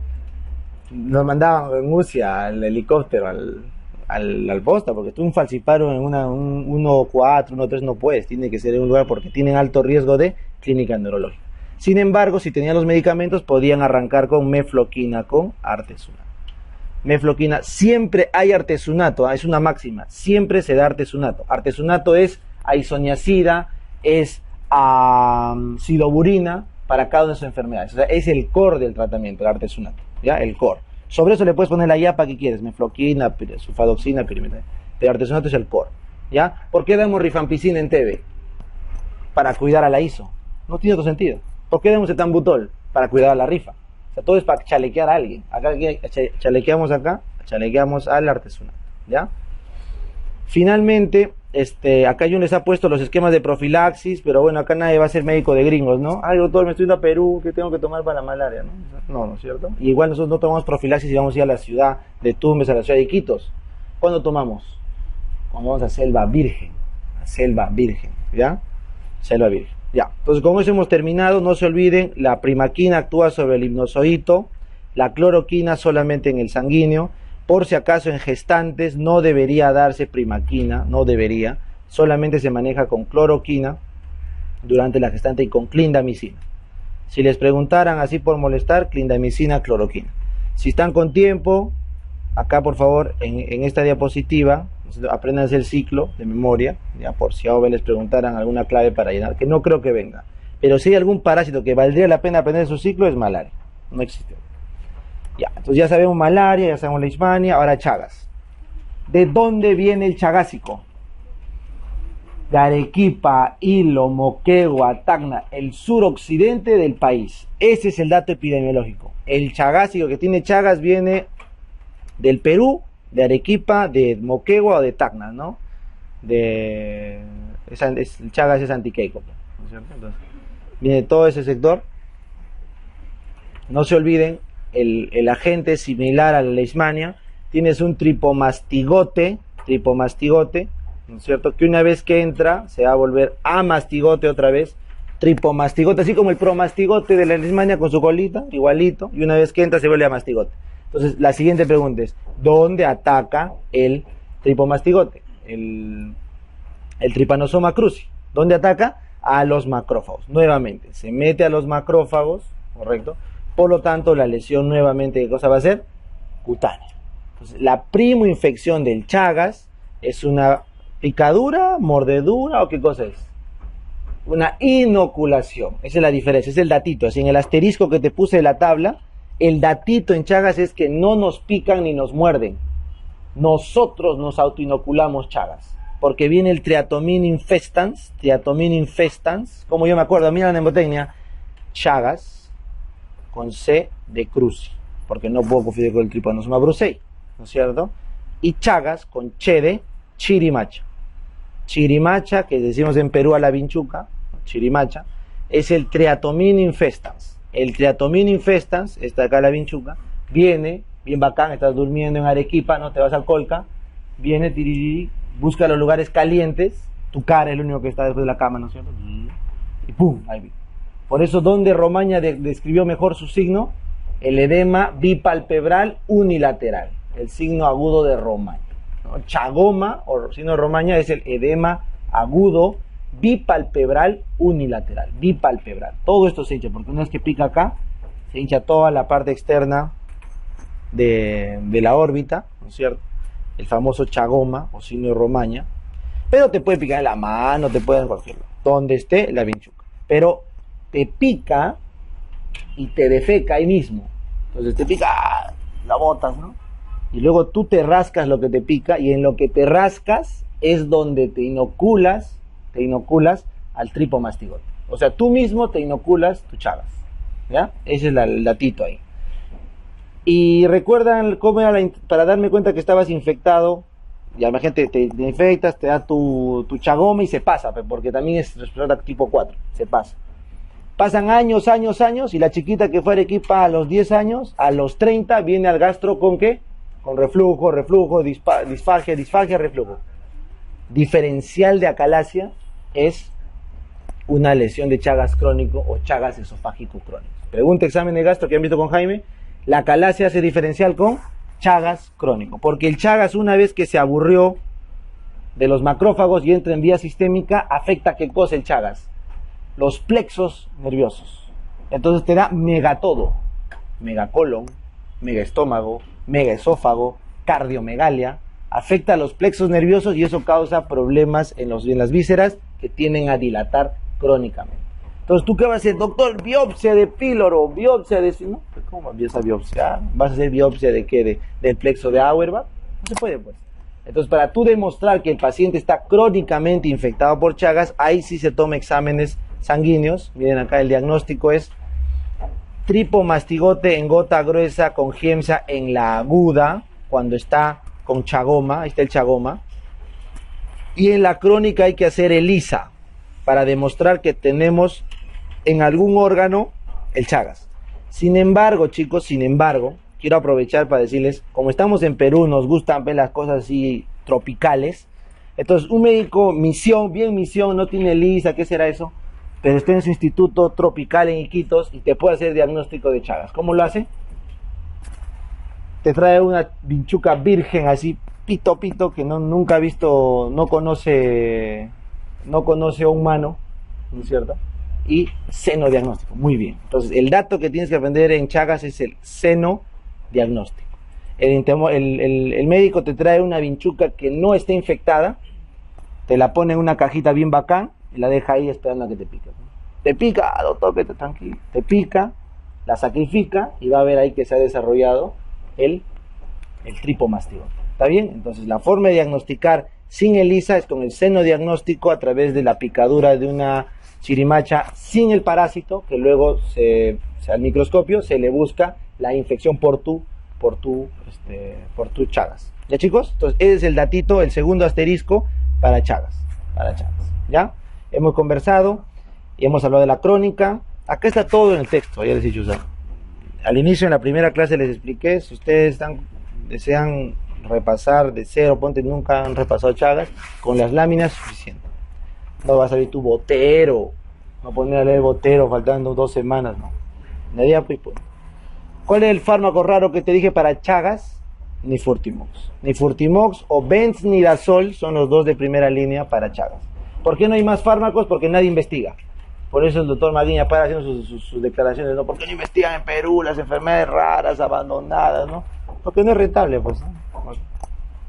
[SPEAKER 1] Nos mandaban en UCI al helicóptero, al posta, porque tú un falciparum en un 1.4, 1.3 no puedes, tiene que ser en un lugar porque tienen alto riesgo de clínica neurológica. Sin embargo, si tenían los medicamentos, podían arrancar con mefloquina con artesunato. mefloquina, siempre hay artesunato, es una máxima, siempre se da artesunato. Artesunato es isoniazida, es sidoburina para cada una de sus enfermedades. O sea, es el core del tratamiento, el artesunato, ¿ya? El core. Sobre eso le puedes poner la yapa que quieres, mefloquina, sulfadoxina, pyrimethamina. Pero el artesunato es el core, ¿ya? ¿Por qué damos rifampicina en TB? Para cuidar a la ISO. No tiene otro sentido. ¿Por qué damos etambutol? Para cuidar a la rifa. O sea, todo es para chalequear a alguien. Acá chalequeamos al artesunato, ¿ya? Finalmente, acá yo les ha puesto los esquemas de profilaxis, pero bueno, acá nadie va a ser médico de gringos, ¿no? Ay, doctor, me estoy yendo a Perú, ¿qué tengo que tomar para la malaria? No, ¿no es cierto? Y igual nosotros no tomamos profilaxis y vamos a ir a la ciudad de Tumbes, a la ciudad de Iquitos. ¿Cuándo tomamos? Cuando vamos a Selva Virgen, ¿ya? Selva Virgen, ya. Entonces, con eso hemos terminado. No se olviden, la primaquina actúa sobre el hipnozoito, la cloroquina solamente en el sanguíneo. Por si acaso en gestantes no debería darse primaquina, no debería, solamente se maneja con cloroquina durante la gestante y con clindamicina. Si les preguntaran así por molestar, clindamicina, cloroquina. Si están con tiempo, acá por favor, en esta diapositiva, apréndanse el ciclo de memoria, ya por si ahora les preguntaran alguna clave para llenar, que no creo que venga. Pero si hay algún parásito que valdría la pena aprender su ciclo, es malaria, no existe. Ya, entonces ya sabemos malaria, ya sabemos leishmania, ahora Chagas. ¿De dónde viene el chagásico? De Arequipa, Hilo, Moquegua, Tacna, el suroccidente del país. Ese es el dato epidemiológico. El chagásico que tiene Chagas viene del Perú, de Arequipa, de Moquegua o de Tacna, ¿no? El Chagas es antiqueico, ¿no es cierto? Entonces, viene de todo ese sector. No se olviden, el agente es similar a la leishmania. Tienes un tripomastigote, ¿no es cierto? Que una vez que entra se va a volver amastigote otra vez, tripomastigote, así como el promastigote de la leishmania con su colita, igualito, y una vez que entra se vuelve amastigote. Entonces la siguiente pregunta es, ¿dónde ataca el tripomastigote? El Trypanosoma cruzi. ¿Dónde ataca? A los macrófagos. Nuevamente, se mete a los macrófagos, ¿correcto? Por lo tanto, la lesión nuevamente, ¿qué cosa va a ser? Cutánea. Entonces, la primoinfección del Chagas es una picadura, mordedura, ¿o qué cosa es? Una inoculación. Esa es la diferencia, es el datito. Así en el asterisco que te puse de la tabla, el datito en Chagas es que no nos pican ni nos muerden. Nosotros nos autoinoculamos Chagas. Porque viene el Triatomina infestans, como yo me acuerdo, mira la mnemotecnia, Chagas, con C de cruzi, porque no puedo confundir con el Trypanosoma brucei, ¿no es cierto? Y Chagas con Che de chirimacha. Chirimacha, que decimos en Perú a la vinchuca, chirimacha, es el Triatomina infestans. El Triatomina infestans, está acá la vinchuca, viene, bien bacán, estás durmiendo en Arequipa, ¿no? Te vas al Colca, viene, tiriri, busca los lugares calientes, tu cara es lo único que está después de la cama, ¿no es cierto? Y pum, ahí viene. Por eso, ¿dónde Romaña describió mejor su signo? El edema bipalpebral unilateral, el signo agudo de Romaña, ¿no? Chagoma, o signo de Romaña, es el edema agudo bipalpebral unilateral, bipalpebral. Todo esto se hincha, porque una vez que pica acá, se hincha toda la parte externa de la órbita, ¿no es cierto? El famoso chagoma, o signo de Romaña. Pero te puede picar en la mano, te puede en cualquier lado, donde esté la vinchuca. Pero te pica y te defeca ahí mismo. Entonces te pica, la botas, ¿no? Y luego tú te rascas lo que te pica, y en lo que te rascas es donde te inoculas al tripomastigote. O sea, tú mismo te inoculas tu Chagas, ¿ya? Ese es el datito ahí. Y recuerdan cómo era para darme cuenta que estabas infectado. Ya la gente te infectas, te da tu chagoma y se pasa, porque también es respiratoria tipo 4, se pasa. Pasan años, y la chiquita que fue a Arequipa a los 10 años, a los 30 viene al gastro ¿con qué? Con reflujo, disfagia, reflujo. Diferencial de acalasia es una lesión de Chagas crónico o Chagas esofágico crónico. Pregunta examen de gastro que han visto con Jaime. La acalasia hace diferencial con Chagas crónico, porque el Chagas, una vez que se aburrió de los macrófagos y entra en vía sistémica, afecta ¿qué cosa el Chagas? Los plexos nerviosos. Entonces te da megatodo, megacolon, megaestómago, megaesófago, cardiomegalia, afecta a los plexos nerviosos y eso causa problemas en las vísceras que tienden a dilatar crónicamente. Entonces, ¿tú qué vas a hacer? Doctor, biopsia de píloro, biopsia de... ¿No? ¿Cómo vas a biopsia? ¿Vas a hacer biopsia de qué? ¿Del plexo de Auerbach? No se puede, pues. Entonces, para tú demostrar que el paciente está crónicamente infectado por Chagas, ahí sí se toma exámenes sanguíneos. Miren acá, el diagnóstico es tripomastigote en gota gruesa con Giemsa en la aguda, cuando está con chagoma, ahí está el chagoma. Y en la crónica hay que hacer ELISA, para demostrar que tenemos en algún órgano el Chagas. Sin embargo, chicos, quiero aprovechar para decirles, como estamos en Perú, nos gustan ver las cosas así tropicales. Entonces, un médico misión, no tiene ELISA, ¿qué será eso? Pero está en su instituto tropical en Iquitos y te puede hacer diagnóstico de Chagas. ¿Cómo lo hace? Te trae una vinchuca virgen así, pito, que nunca ha visto, no conoce a un humano, ¿no es cierto? Y seno diagnóstico, muy bien. Entonces, el dato que tienes que aprender en Chagas es el seno diagnóstico. El médico te trae una vinchuca que no está infectada, te la pone en una cajita bien bacán y la deja ahí esperando a que te pique. Te pica, doctor, que tranquilo. Te pica, la sacrifica y va a ver ahí que se ha desarrollado el tripomastigote. ¿Está bien? Entonces, la forma de diagnosticar sin ELISA es con el seno diagnóstico a través de la picadura de una chirimacha sin el parásito, que luego al microscopio se le busca la infección por tu Chagas. ¿Ya, chicos? Entonces, ese es el datito, el segundo asterisco para Chagas. ¿Ya? Hemos conversado y hemos hablado de la crónica. Acá está todo en el texto, ya les he dicho. Al inicio, en la primera clase, les expliqué. Si ustedes desean repasar de cero, nunca han repasado Chagas, con las láminas suficiente. No va a salir tu Botero, no poner a leer Botero faltando 2 semanas, no. Nadie, pues. ¿Cuál es el fármaco raro que te dije para Chagas? Nifurtimox o benznidazol son los dos de primera línea para Chagas. ¿Por qué no hay más fármacos? Porque nadie investiga. Por eso el doctor Maguiña para haciendo sus declaraciones, ¿no? ¿Por qué no investigan en Perú las enfermedades raras, abandonadas, no? Porque no es rentable, pues, ¿no?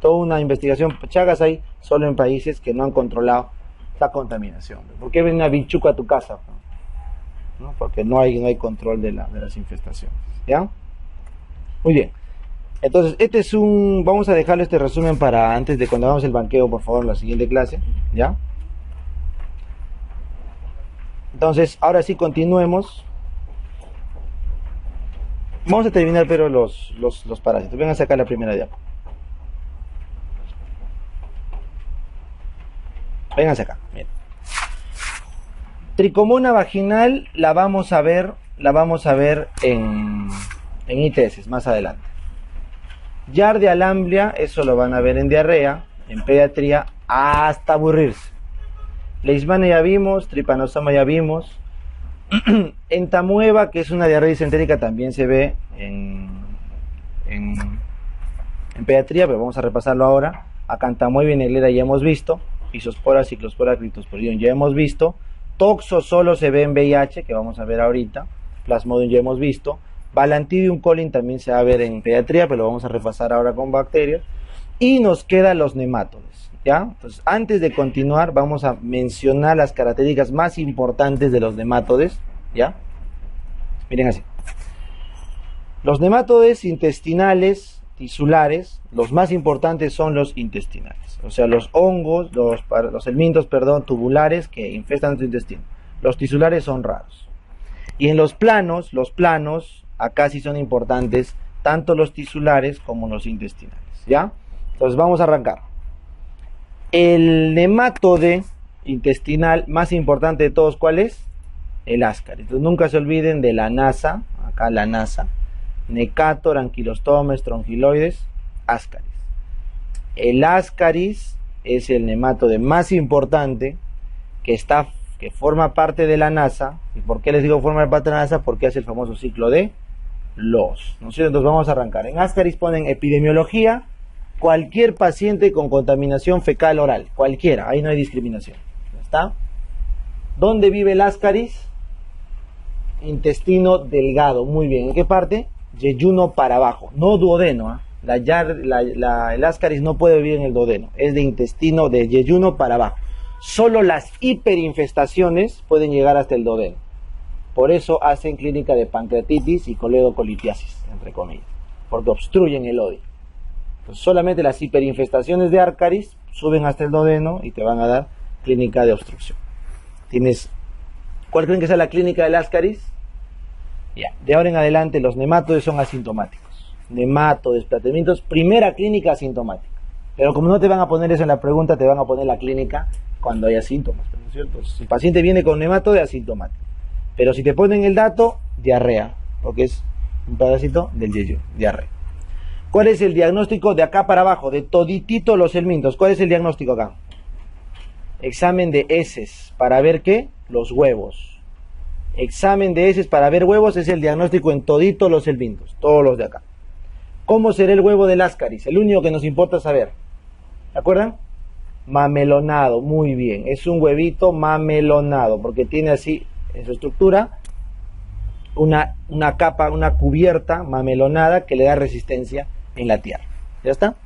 [SPEAKER 1] Toda una investigación Chagas hay solo en países que no han controlado la contaminación. ¿Por qué viene una bichuca a tu casa? ¿No? Porque no hay control de las infestaciones. ¿Ya? Muy bien. Entonces, vamos a dejarle este resumen para antes de cuando hagamos el banqueo, por favor, la siguiente clase. ¿Ya? Entonces, ahora sí continuemos. Vamos a terminar, pero los parásitos. Vengan a sacar la primera diapo. Vénganse acá, miren. Tricomona vaginal la vamos a ver en ITS más adelante. Giardia lamblia, eso lo van a ver en diarrea, en pediatría, hasta aburrirse. Leishmania ya vimos, Trypanosoma ya vimos. Entamueva, que es una diarrea disentérica, también se ve en pediatría, pero vamos a repasarlo ahora. Acantamueva y neglera ya hemos visto. Isospora, ciclospora, criptosporidium ya hemos visto. Toxo solo se ve en VIH, que vamos a ver ahorita. Plasmodium ya hemos visto. Balantidium colin también se va a ver en pediatría, pero lo vamos a repasar ahora con bacterias. Y nos quedan los nematodes, ¿ya? Entonces, antes de continuar, vamos a mencionar las características más importantes de los nematodes, ¿ya? Miren así. Los nematodes intestinales, tisulares, los más importantes son los intestinales. O sea, los hongos, los helmintos, tubulares que infestan tu intestino. Los tisulares son raros. Y en los planos, acá sí son importantes, tanto los tisulares como los intestinales, ¿ya? Entonces vamos a arrancar. El nematode intestinal más importante de todos, ¿cuál es? El Ascaris. Entonces nunca se olviden de la NASA, acá la NASA, Necator, Anquilostomes, Tronquiloides, Ascaris. El Ascaris es el nematode más importante que forma parte de la NASA. ¿Y por qué les digo forma parte de la NASA? Porque hace el famoso ciclo de los, ¿no es cierto? Entonces vamos a arrancar. En Ascaris ponen epidemiología, cualquier paciente con contaminación fecal oral, cualquiera, ahí no hay discriminación. ¿Está? ¿Dónde vive el Ascaris? Intestino delgado, muy bien. ¿En qué parte? Yeyuno para abajo, no duodeno, El ascaris no puede vivir en el duodeno, es de intestino, de yeyuno para abajo. Solo las hiperinfestaciones pueden llegar hasta el duodeno. Por eso hacen clínica de pancreatitis y coledocolitiasis, entre comillas, porque obstruyen el odio. Entonces, solamente las hiperinfestaciones de ascaris suben hasta el duodeno y te van a dar clínica de obstrucción. ¿Cuál creen que sea la clínica del ascaris? Ya, de ahora en adelante los nematodes son asintomáticos. Nematodes, planteamientos, primera clínica asintomática. Pero como no te van a poner eso en la pregunta, te van a poner la clínica cuando haya síntomas, ¿no es cierto? Si el paciente viene con nematode, asintomático. Pero si te ponen el dato, diarrea, porque es un parásito del yeyo, diarrea. ¿Cuál es el diagnóstico de acá para abajo, de toditito los helmintos? ¿Cuál es el diagnóstico acá? Examen de heces, ¿para ver qué? Los huevos. Examen de heces para ver huevos es el diagnóstico en todito los helmintos, todos los de acá. ¿Cómo será el huevo del ascaris? El único que nos importa saber. ¿De acuerdo? Mamelonado, muy bien. Es un huevito mamelonado, porque tiene así en su estructura una capa, una cubierta mamelonada que le da resistencia en la tierra. ¿Ya está?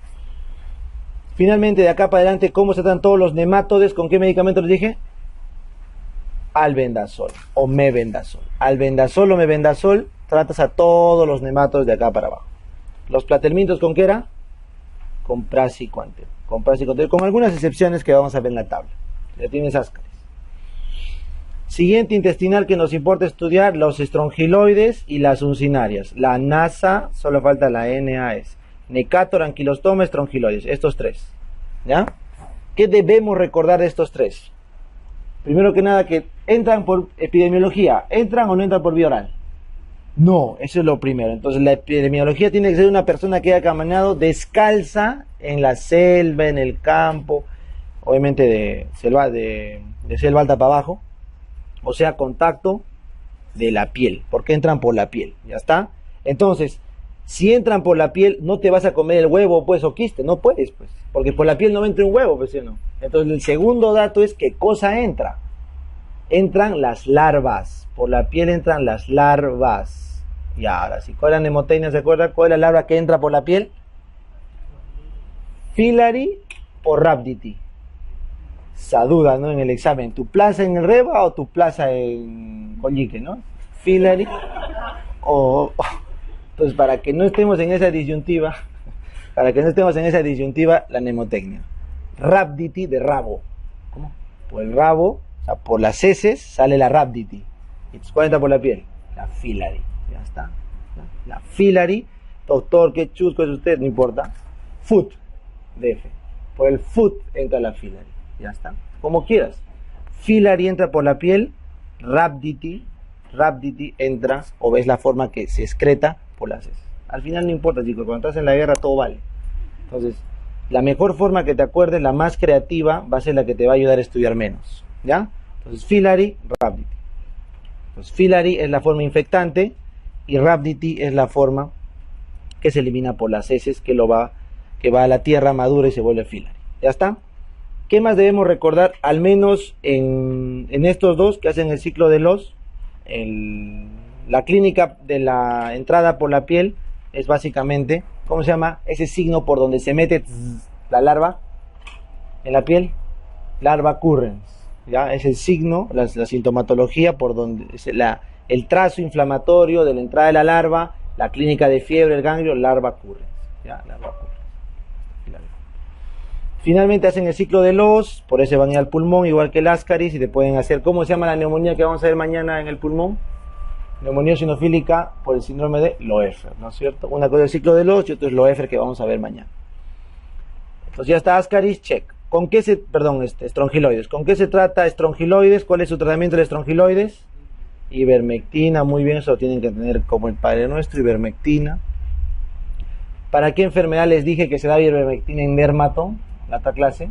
[SPEAKER 1] Finalmente, de acá para adelante, ¿cómo se tratan todos los nematodes? ¿Con qué medicamento les dije? Albendazol o mebendazol. Albendazol o mebendazol, tratas a todos los nematodes de acá para abajo. Los platelmintos, ¿con qué era? Con praziquantel. Con algunas excepciones que vamos a ver en la tabla. Ya tienes ascaris. Siguiente intestinal que nos importa estudiar, los estrongiloides y las uncinarias. La NASA, solo falta la NAS. Necator, anquilostoma, estrongiloides. Estos tres. ¿Ya? ¿Qué debemos recordar de estos tres? Primero que nada, que entran por epidemiología. ¿Entran o no entran por vía oral? No, eso es lo primero. Entonces la epidemiología tiene que ser una persona que haya caminado descalza en la selva, en el campo, obviamente de selva alta para abajo, o sea, contacto de la piel, porque entran por la piel, ¿ya está? Entonces, si entran por la piel, no te vas a comer el huevo, pues, o quiste, no puedes, pues, porque por la piel no entra un huevo, pues, ¿sí o no? Entonces, el segundo dato es ¿qué cosa entra? Entran las larvas, por la piel entran las larvas. Y ahora, si ¿cuál es la nemotecnia? ¿Se acuerda? ¿Cuál es la larva que entra por la piel? Filari o Rhabditi. Esa duda, ¿no? En el examen, ¿tu plaza en el Reba o tu plaza en Collique, ¿no? Filari o... Entonces, para que no estemos en esa disyuntiva, la nemotecnia. Rhabditi de rabo. ¿Cómo? Por el rabo, o sea, por las heces sale la Rhabditi. Entonces, ¿cuál entra por la piel? La Filari. Ya está. La Filari, doctor, qué chusco es usted, no importa. Foot, DF. Por el foot entra la Filari. Ya está. Como quieras. Filari entra por la piel, Rhabditi entra, o ves la forma que se excreta por las heces. Al final no importa, chicos, cuando estás en la guerra todo vale. Entonces, la mejor forma que te acuerdes, la más creativa, va a ser la que te va a ayudar a estudiar menos. ¿Ya? Entonces, Filari, Rhabditi. Entonces, Filari es la forma infectante y Rhabditi es la forma que se elimina por las heces, que va a la tierra, madura y se vuelve Filari. ¿Ya está? ¿Qué más debemos recordar? Al menos en estos dos que hacen el ciclo de la clínica de la entrada por la piel es básicamente, ¿cómo se llama? Ese signo por donde se mete la larva en la piel, larva currens, ¿ya? Es el signo, la sintomatología por donde es el trazo inflamatorio de la entrada de la larva, la clínica de fiebre, el ganglio, larva currens, ¿ya? Larva currens. Finalmente hacen el ciclo de los, por eso van a ir al pulmón, igual que el ascaris, y te pueden hacer, ¿cómo se llama la neumonía que vamos a ver mañana en el pulmón? Neumonía eosinofílica por el síndrome de Loeffler, ¿no es cierto? Una cosa es el ciclo de los y otro es Loeffler que vamos a ver mañana. Entonces ya está ascaris, check. ¿Con qué estrongiloides? ¿Con qué se trata estrongiloides? ¿Cuál es su tratamiento de estrongiloides? Ivermectina, muy bien, eso lo tienen que tener como el Padre Nuestro, ivermectina. ¿Para qué enfermedad les dije que se da ivermectina en dermato? La otra clase,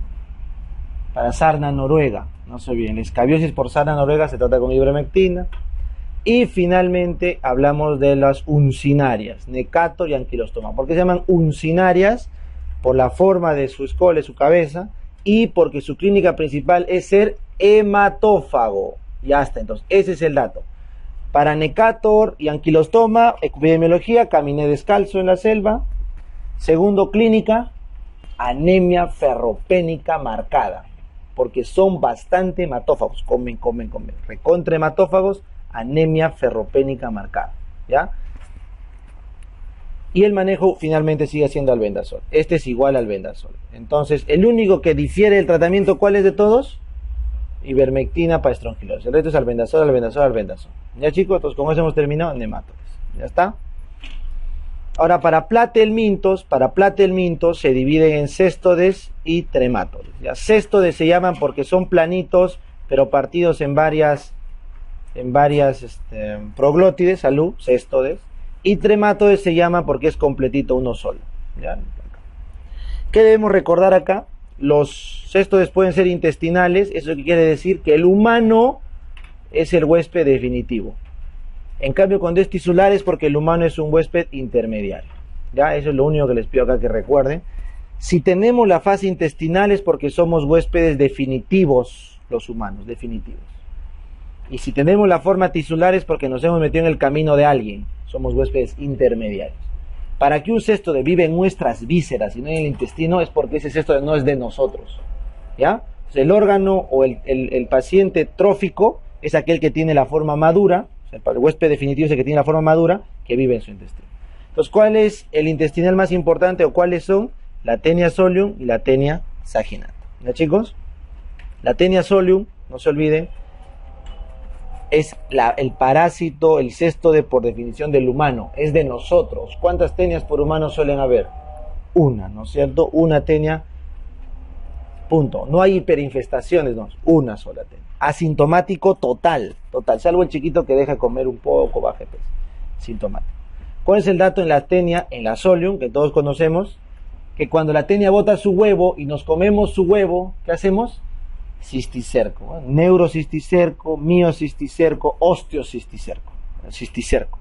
[SPEAKER 1] para sarna noruega, no se olviden, la escabiosis por sarna noruega se trata con ivermectina. Y finalmente hablamos de las uncinarias, Necator y anquilostoma. ¿Por qué se llaman uncinarias? Por la forma de su escole, su cabeza, y porque su clínica principal es ser hematófago. Ya está, entonces ese es el dato. Para Necator y anquilostoma, epidemiología, caminé descalzo en la selva. Segundo, clínica, anemia ferropénica marcada, porque son bastante hematófagos, comen, recontra hematófagos, anemia ferropénica marcada, ¿ya? Y el manejo finalmente sigue siendo albendazol. Este es igual al albendazol. Entonces, el único que difiere el tratamiento, ¿cuál es de todos? Ivermectina para estrongilosis. El resto es albendazol, albendazol, albendazol. Ya, chicos, entonces con eso hemos terminado nematodes. ¿Ya está? Ahora, para platelmintos se dividen en céstodes y tremátodes. Ya, céstodes se llaman porque son planitos, pero partidos en varias proglótides, salud, céstodes. Y tremátodes se llama porque es completito, uno solo. ¿Ya? ¿Qué debemos recordar acá? Los céstodes pueden ser intestinales, eso quiere decir que el humano es el huésped definitivo. En cambio, cuando es tisular es porque el humano es un huésped intermediario. ¿Ya? Eso es lo único que les pido acá que recuerden. Si tenemos la fase intestinal es porque somos huéspedes definitivos, los humanos, definitivos. Y si tenemos la forma tisular es porque nos hemos metido en el camino de alguien. Somos huéspedes intermediarios. Para que un céstode vive en nuestras vísceras y no en el intestino es porque ese céstode no es de nosotros. ¿Ya? Entonces, el órgano o el paciente trófico es aquel que tiene la forma madura. O sea, el huésped definitivo es el que tiene la forma madura que vive en su intestino. Entonces, ¿cuál es el intestinal más importante o cuáles son? La Taenia solium y la Taenia saginata. ¿Ya, chicos? La Taenia solium, no se olviden, es el parásito, el céstode por definición del humano, es de nosotros. ¿Cuántas tenias por humano suelen haber? Una, ¿no es cierto? Una tenia, punto. No hay hiperinfestaciones, no, una sola tenia. Asintomático total, salvo el chiquito que deja comer un poco, baja de peso. Sintomático. ¿Cuál es el dato en la tenia, en la solium, que todos conocemos? Que cuando la tenia bota su huevo y nos comemos su huevo, ¿qué hacemos? Cisticerco, ¿eh? Neurocisticerco, miocisticerco, osteocisticerco, cisticerco.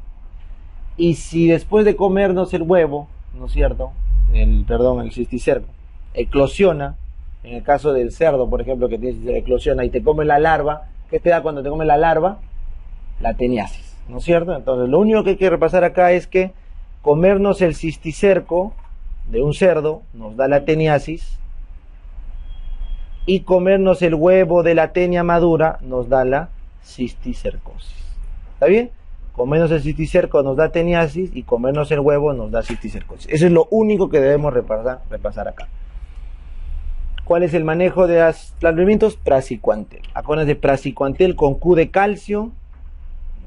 [SPEAKER 1] Y si después de comernos el huevo, ¿no es cierto? El cisticerco, eclosiona, en el caso del cerdo, por ejemplo, que tiene eclosiona y te come la larva, ¿qué te da cuando te come la larva? La teniasis, ¿no es cierto? Entonces, lo único que hay que repasar acá es que comernos el cisticerco de un cerdo nos da la teniasis, y comernos el huevo de la tenia madura nos da la cisticercosis. ¿Está bien? Comernos el cisticerco nos da teniasis y comernos el huevo nos da cisticercosis. Eso es lo único que debemos repasar acá. ¿Cuál es el manejo de los platelmintos? Praziquantel. Acuérdense de praziquantel con Q de calcio.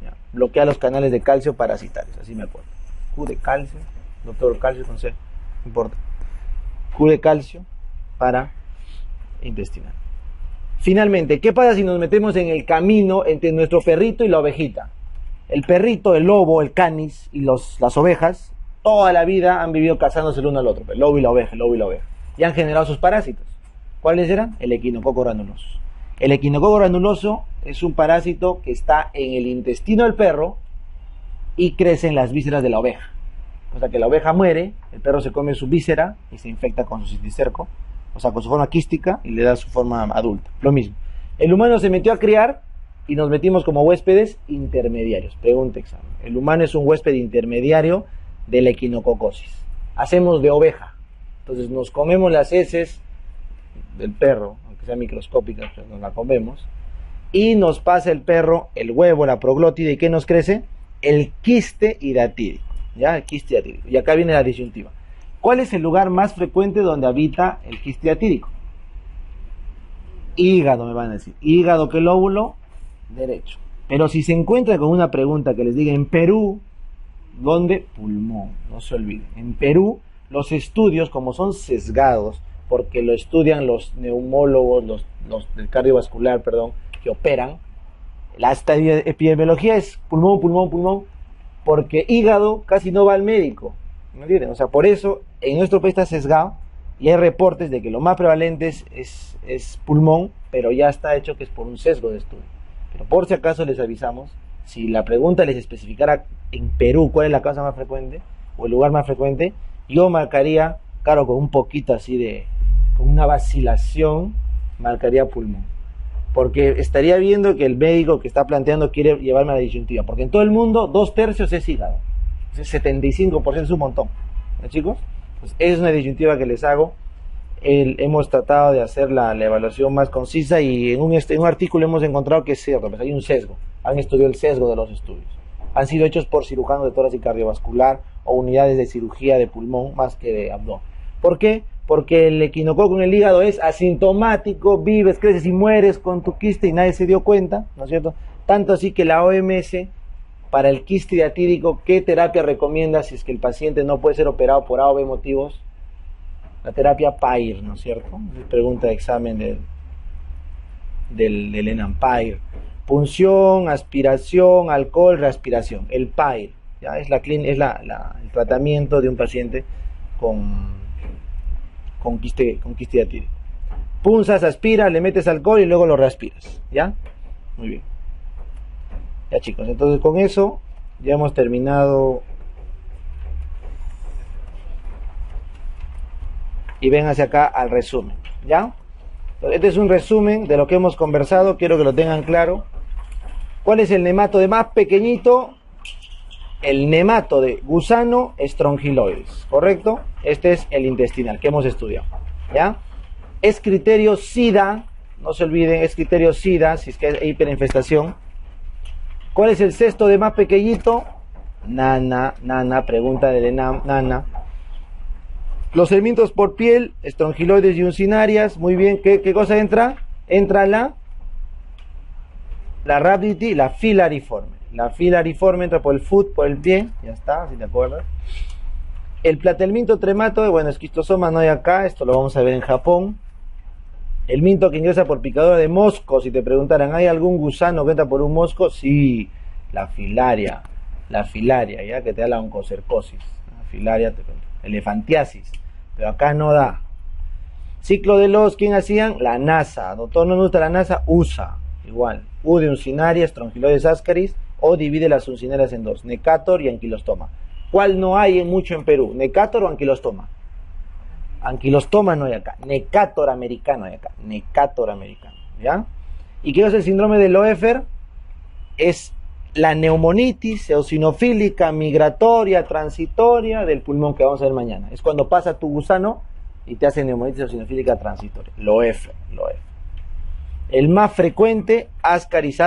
[SPEAKER 1] Ya, bloquea los canales de calcio parasitarios, así me acuerdo. Q de calcio, doctor calcio con C, no importa. Q de calcio para intestinal. Finalmente, ¿qué pasa si nos metemos en el camino entre nuestro perrito y la ovejita? El perrito, el lobo, el canis y las ovejas, toda la vida han vivido cazándose el uno al otro, el lobo y la oveja, y han generado sus parásitos. ¿Cuáles eran? El equinococo granuloso. El equinococo granuloso es un parásito que está en el intestino del perro y crece en las vísceras de la oveja. O sea que la oveja muere, el perro se come su víscera y se infecta con su cisticerco, o sea, con su forma quística, y le da su forma adulta. Lo mismo. El humano se metió a criar y nos metimos como huéspedes intermediarios. Pregunta examen. El humano es un huésped intermediario de la equinococosis. Hacemos de oveja. Entonces nos comemos las heces del perro, aunque sea microscópica, pues nos la comemos. Y nos pasa el perro el huevo, la proglótide, ¿y qué nos crece? El quiste hidatídico. ¿Ya? El quiste hidatídico. Y acá viene la disyuntiva. ¿Cuál es el lugar más frecuente donde habita el quiste hidatídico? Hígado, me van a decir. Hígado, ¿qué lóbulo? Derecho. Pero si se encuentra con una pregunta que les diga en Perú, ¿dónde? Pulmón, no se olviden. En Perú, los estudios, como son sesgados, porque lo estudian los neumólogos, los del cardiovascular, que operan, la epidemiología es pulmón, porque hígado casi no va al médico. ¿Me entienden? O sea, por eso en nuestro país está sesgado y hay reportes de que lo más prevalente es pulmón, pero ya está hecho que es por un sesgo de estudio. Pero por si acaso les avisamos, si la pregunta les especificara en Perú cuál es la causa más frecuente o el lugar más frecuente, yo marcaría, claro, con un poquito así con una vacilación, marcaría pulmón. Porque estaría viendo que el médico que está planteando quiere llevarme a la disyuntiva. Porque en todo el mundo 2/3 es hígado. 75% es un montón. ¿No, chicos? Pues es una disyuntiva que les hago. Hemos tratado de hacer la evaluación más concisa y en un artículo hemos encontrado que es cierto, pues hay un sesgo. Han estudiado el sesgo de los estudios. Han sido hechos por cirujanos de tórax y cardiovascular o unidades de cirugía de pulmón más que de abdomen. ¿Por qué? Porque el equinococo en el hígado es asintomático, vives, creces y mueres con tu quiste y nadie se dio cuenta, ¿no es cierto? Tanto así que la OMS, para el quiste diatídico, ¿qué terapia recomienda si es que el paciente no puede ser operado por A o B motivos? La terapia PAIR, ¿no es cierto? Pregunta de examen del ENAM-PAIR. Punción, aspiración, alcohol, reaspiración. El PAIR, ¿ya? Es el tratamiento de un paciente con quiste diatídico. Punzas, aspiras, le metes alcohol y luego lo reaspiras, ¿ya? Muy bien. Ya, chicos, entonces con eso ya hemos terminado. Y ven hacia acá al resumen, ¿ya? Este es un resumen de lo que hemos conversado, quiero que lo tengan claro. ¿Cuál es el nematodo más pequeñito? El nematodo de gusano estrongiloides, ¿correcto? Este es el intestinal que hemos estudiado, ¿ya? Es criterio SIDA, no se olviden, es criterio SIDA, si es que hay hiperinfestación. ¿Cuál es el cesto de más pequeñito? Nana, pregunta del ENAM, nana. Los segmentos por piel, estrongiloides y uncinarias, muy bien, ¿qué cosa entra? Entra la rhabdity, la filariforme. La filariforme entra por el foot, por el pie, ya está, si te acuerdas. El platelminto trematoide, bueno, esquistosoma no hay acá, esto lo vamos a ver en Japón. El minto que ingresa por picadura de mosco, si te preguntaran, ¿hay algún gusano que entra por un mosco? Sí, la filaria, ya que te da la oncocercosis. La filaria, elefantiasis. Pero acá no da. Ciclo de los, ¿quién hacían? La NASA. Doctor, no me gusta la NASA, USA. Igual. U de uncinaria, estrongiloides ascaris, o divide las uncinarias en dos, necator y anquilostoma. ¿Cuál no hay mucho en Perú? ¿Necator o anquilostoma? Anquilostoma no hay acá. Necator americano hay acá. Necator americano. ¿Ya? ¿Y qué es el síndrome de Loeffler? Es la neumonitis eosinofílica migratoria transitoria del pulmón que vamos a ver mañana. Es cuando pasa tu gusano y te hace neumonitis eosinofílica transitoria. Loeffler. El más frecuente, ascaris.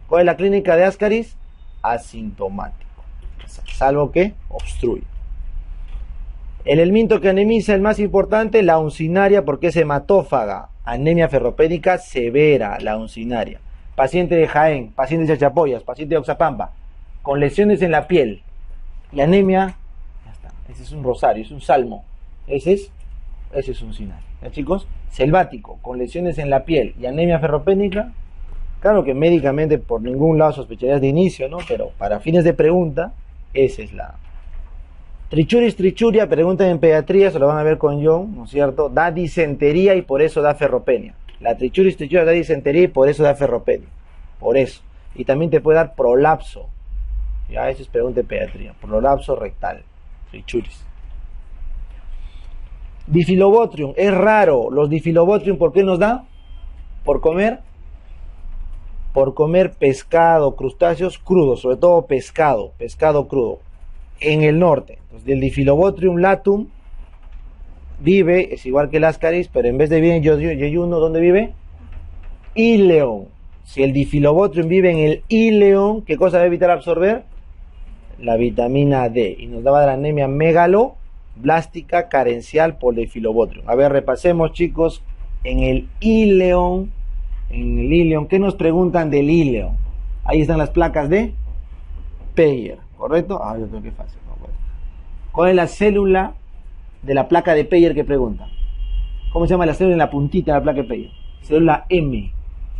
[SPEAKER 1] ¿Cuál es la clínica de ascaris? Asintomático, salvo que obstruye. El helminto que anemiza, el más importante, la uncinaria, porque es hematófaga. Anemia ferropénica severa, la uncinaria. Paciente de Jaén, paciente de Chachapoyas, paciente de Oxapampa, con lesiones en la piel y anemia, ya está. Ese es un rosario, es un salmo. Ese es uncinaria. ¿Ya, chicos? Selvático, con lesiones en la piel y anemia ferropénica. Claro que médicamente por ningún lado sospecharías de inicio, ¿no? Pero para fines de pregunta, esa es la. Trichuria, preguntan en pediatría, se lo van a ver con John, ¿no es cierto? Da disentería y por eso da ferropenia. La trichuria da disentería y por eso da ferropenia. Por eso. Y también te puede dar prolapso. Ya, eso es pregunta de pediatría. Prolapso rectal. Trichuris. Difilobotrium, es raro. Los difilobotrium, ¿por qué nos da? Por comer pescado, crustáceos crudos, sobre todo pescado crudo, en el norte. Entonces, el Difilobotrium latum vive, es igual que el ascaris, pero en vez de vivir en yeyuno, ¿dónde vive? Ileón. Si el Difilobotrium vive en el ileón, ¿qué cosa debe evitar absorber? La vitamina D. Y nos daba la anemia megaloblástica carencial por Difilobotrium. A ver, repasemos, chicos, en el ileón. ¿Qué nos preguntan del ileón? Ahí están las placas de Peyer, ¿correcto? Yo creo que es fácil. No, bueno. ¿Cuál es la célula de la placa de Peyer que preguntan? ¿Cómo se llama la célula en la puntita de la placa de Peyer? Célula M.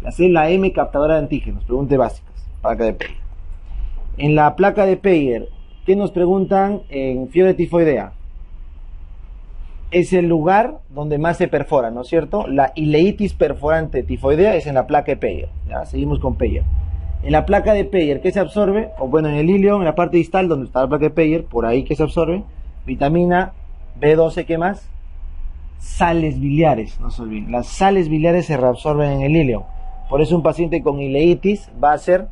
[SPEAKER 1] La célula M captadora de antígenos. Preguntas básicas. Placa de Peyer. En la placa de Peyer, ¿qué nos preguntan en fiebre tifoidea? Es el lugar donde más se perfora, ¿no es cierto? La ileitis perforante tifoidea es en la placa de Peyer. Ya, seguimos con Peyer. En la placa de Peyer, ¿qué se absorbe? O bueno, en el ileón, en la parte distal, donde está la placa de Peyer, por ahí, ¿qué se absorbe? Vitamina B12, ¿qué más? Sales biliares, no se olviden. Las sales biliares se reabsorben en el ileón. Por eso un paciente con ileitis va a ser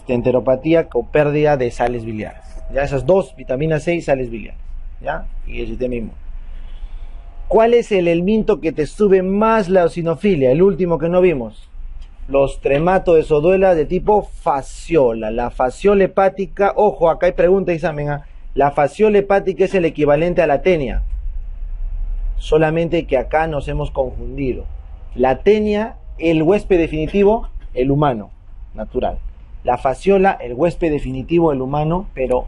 [SPEAKER 1] enteropatía con pérdida de sales biliares. Ya esas dos, vitamina C y sales biliares, ¿ya? Y el sistema inmune. ¿Cuál es el elemento que te sube más la eosinofilia? El último que no vimos. Los trematodesoduelas de tipo fasciola. La fasciola hepática, ojo, acá hay pregunta y examen. La fasciola hepática es el equivalente a la tenia. Solamente que acá nos hemos confundido. La tenia, el huésped definitivo, el humano, natural. La fasciola, el huésped definitivo, el humano, pero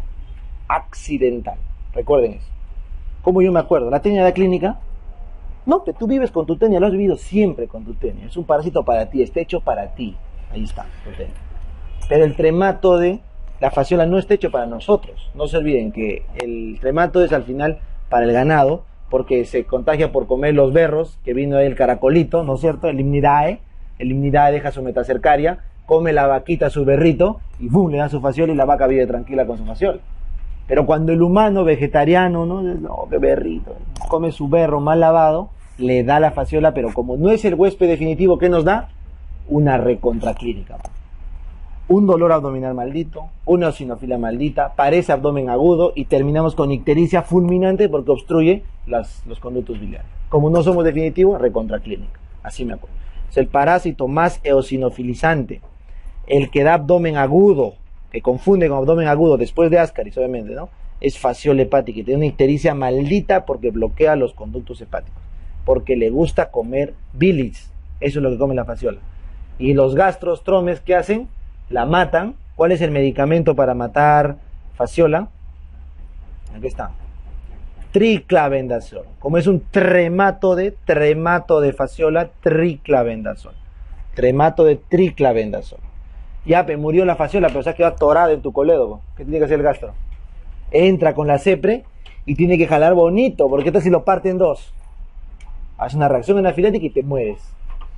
[SPEAKER 1] accidental. Recuerden eso. ¿Cómo yo me acuerdo? ¿La tenia de la clínica? No, que tú vives con tu tenia, lo has vivido siempre con tu tenia. Es un parásito para ti, está hecho para ti. Ahí está, tu tenia. Pero el trematode, la fasciola no está hecho para nosotros. No se olviden que el trematode es al final para el ganado, porque se contagia por comer los berros, que vino ahí el caracolito, ¿no es cierto? El limnidae deja su metacercaria, come la vaquita su berrito, y ¡bum!, le da su fasciola y la vaca vive tranquila con su fasciola. Pero cuando el humano vegetariano, no, qué berrito, come su berro mal lavado, le da la fasciola, pero como no es el huésped definitivo, ¿qué nos da? Una recontraclínica. Un dolor abdominal maldito, una eosinofilia maldita, parece abdomen agudo y terminamos con ictericia fulminante porque obstruye los conductos biliares. Como no somos definitivos, recontraclínica. Así me acuerdo. Es el parásito más eosinofilizante, el que da abdomen agudo, que confunde con abdomen agudo después de Ascaris, obviamente, ¿no? Es fasciola hepática y tiene una ictericia maldita porque bloquea los conductos hepáticos, porque le gusta comer bilis. Eso es lo que come la fasciola. Y los gastrostromes, ¿qué hacen? La matan. ¿Cuál es el medicamento para matar fasciola? Aquí está. Triclavendazol. Como es un tremato de fasciola, triclavendazol. Tremato de triclavendazol. Ya, murió la fasciola, pero se ha quedado atorada en tu colédogo. ¿Qué tiene que hacer el gastro? Entra con la cepre y tiene que jalar bonito, porque esto si lo parte en dos, hace una reacción anafilática y te mueres.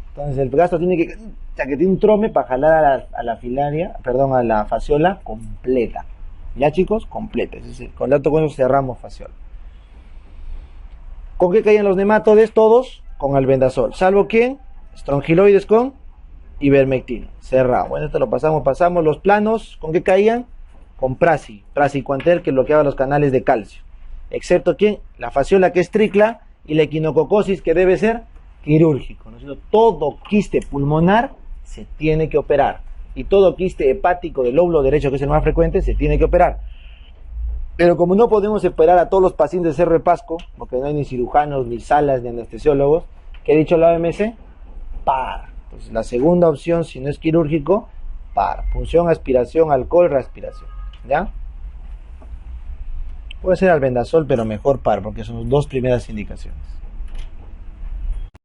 [SPEAKER 1] Entonces el gastro tiene que tiene un trome para jalar a la fasciola completa. ¿Ya, chicos? Completa. Es decir, con el dato con eso cerramos fasciola. ¿Con qué caían los nematodes? Todos con albendazol. ¿Salvo quién? Strongyloides con ivermectina. Cerrado. Bueno, esto lo pasamos. Los planos, ¿con qué caían? Con praziquantel, que bloqueaba los canales de calcio. Excepto quién? La fasciola, que es tricla, y la equinococosis, que debe ser quirúrgico, ¿no es cierto? Todo quiste pulmonar se tiene que operar, y todo quiste hepático del lóbulo derecho, que es el más frecuente, se tiene que operar. Pero como no podemos operar a todos los pacientes de Cerro de Pasco, porque no hay ni cirujanos, ni salas, ni anestesiólogos, ¿qué ha dicho la OMS? PAR. Entonces la segunda opción, si no es quirúrgico, PAR. Punción, aspiración, alcohol, respiración. ¿Ya? Puede ser albendazol, pero mejor PAR, porque son las dos primeras indicaciones.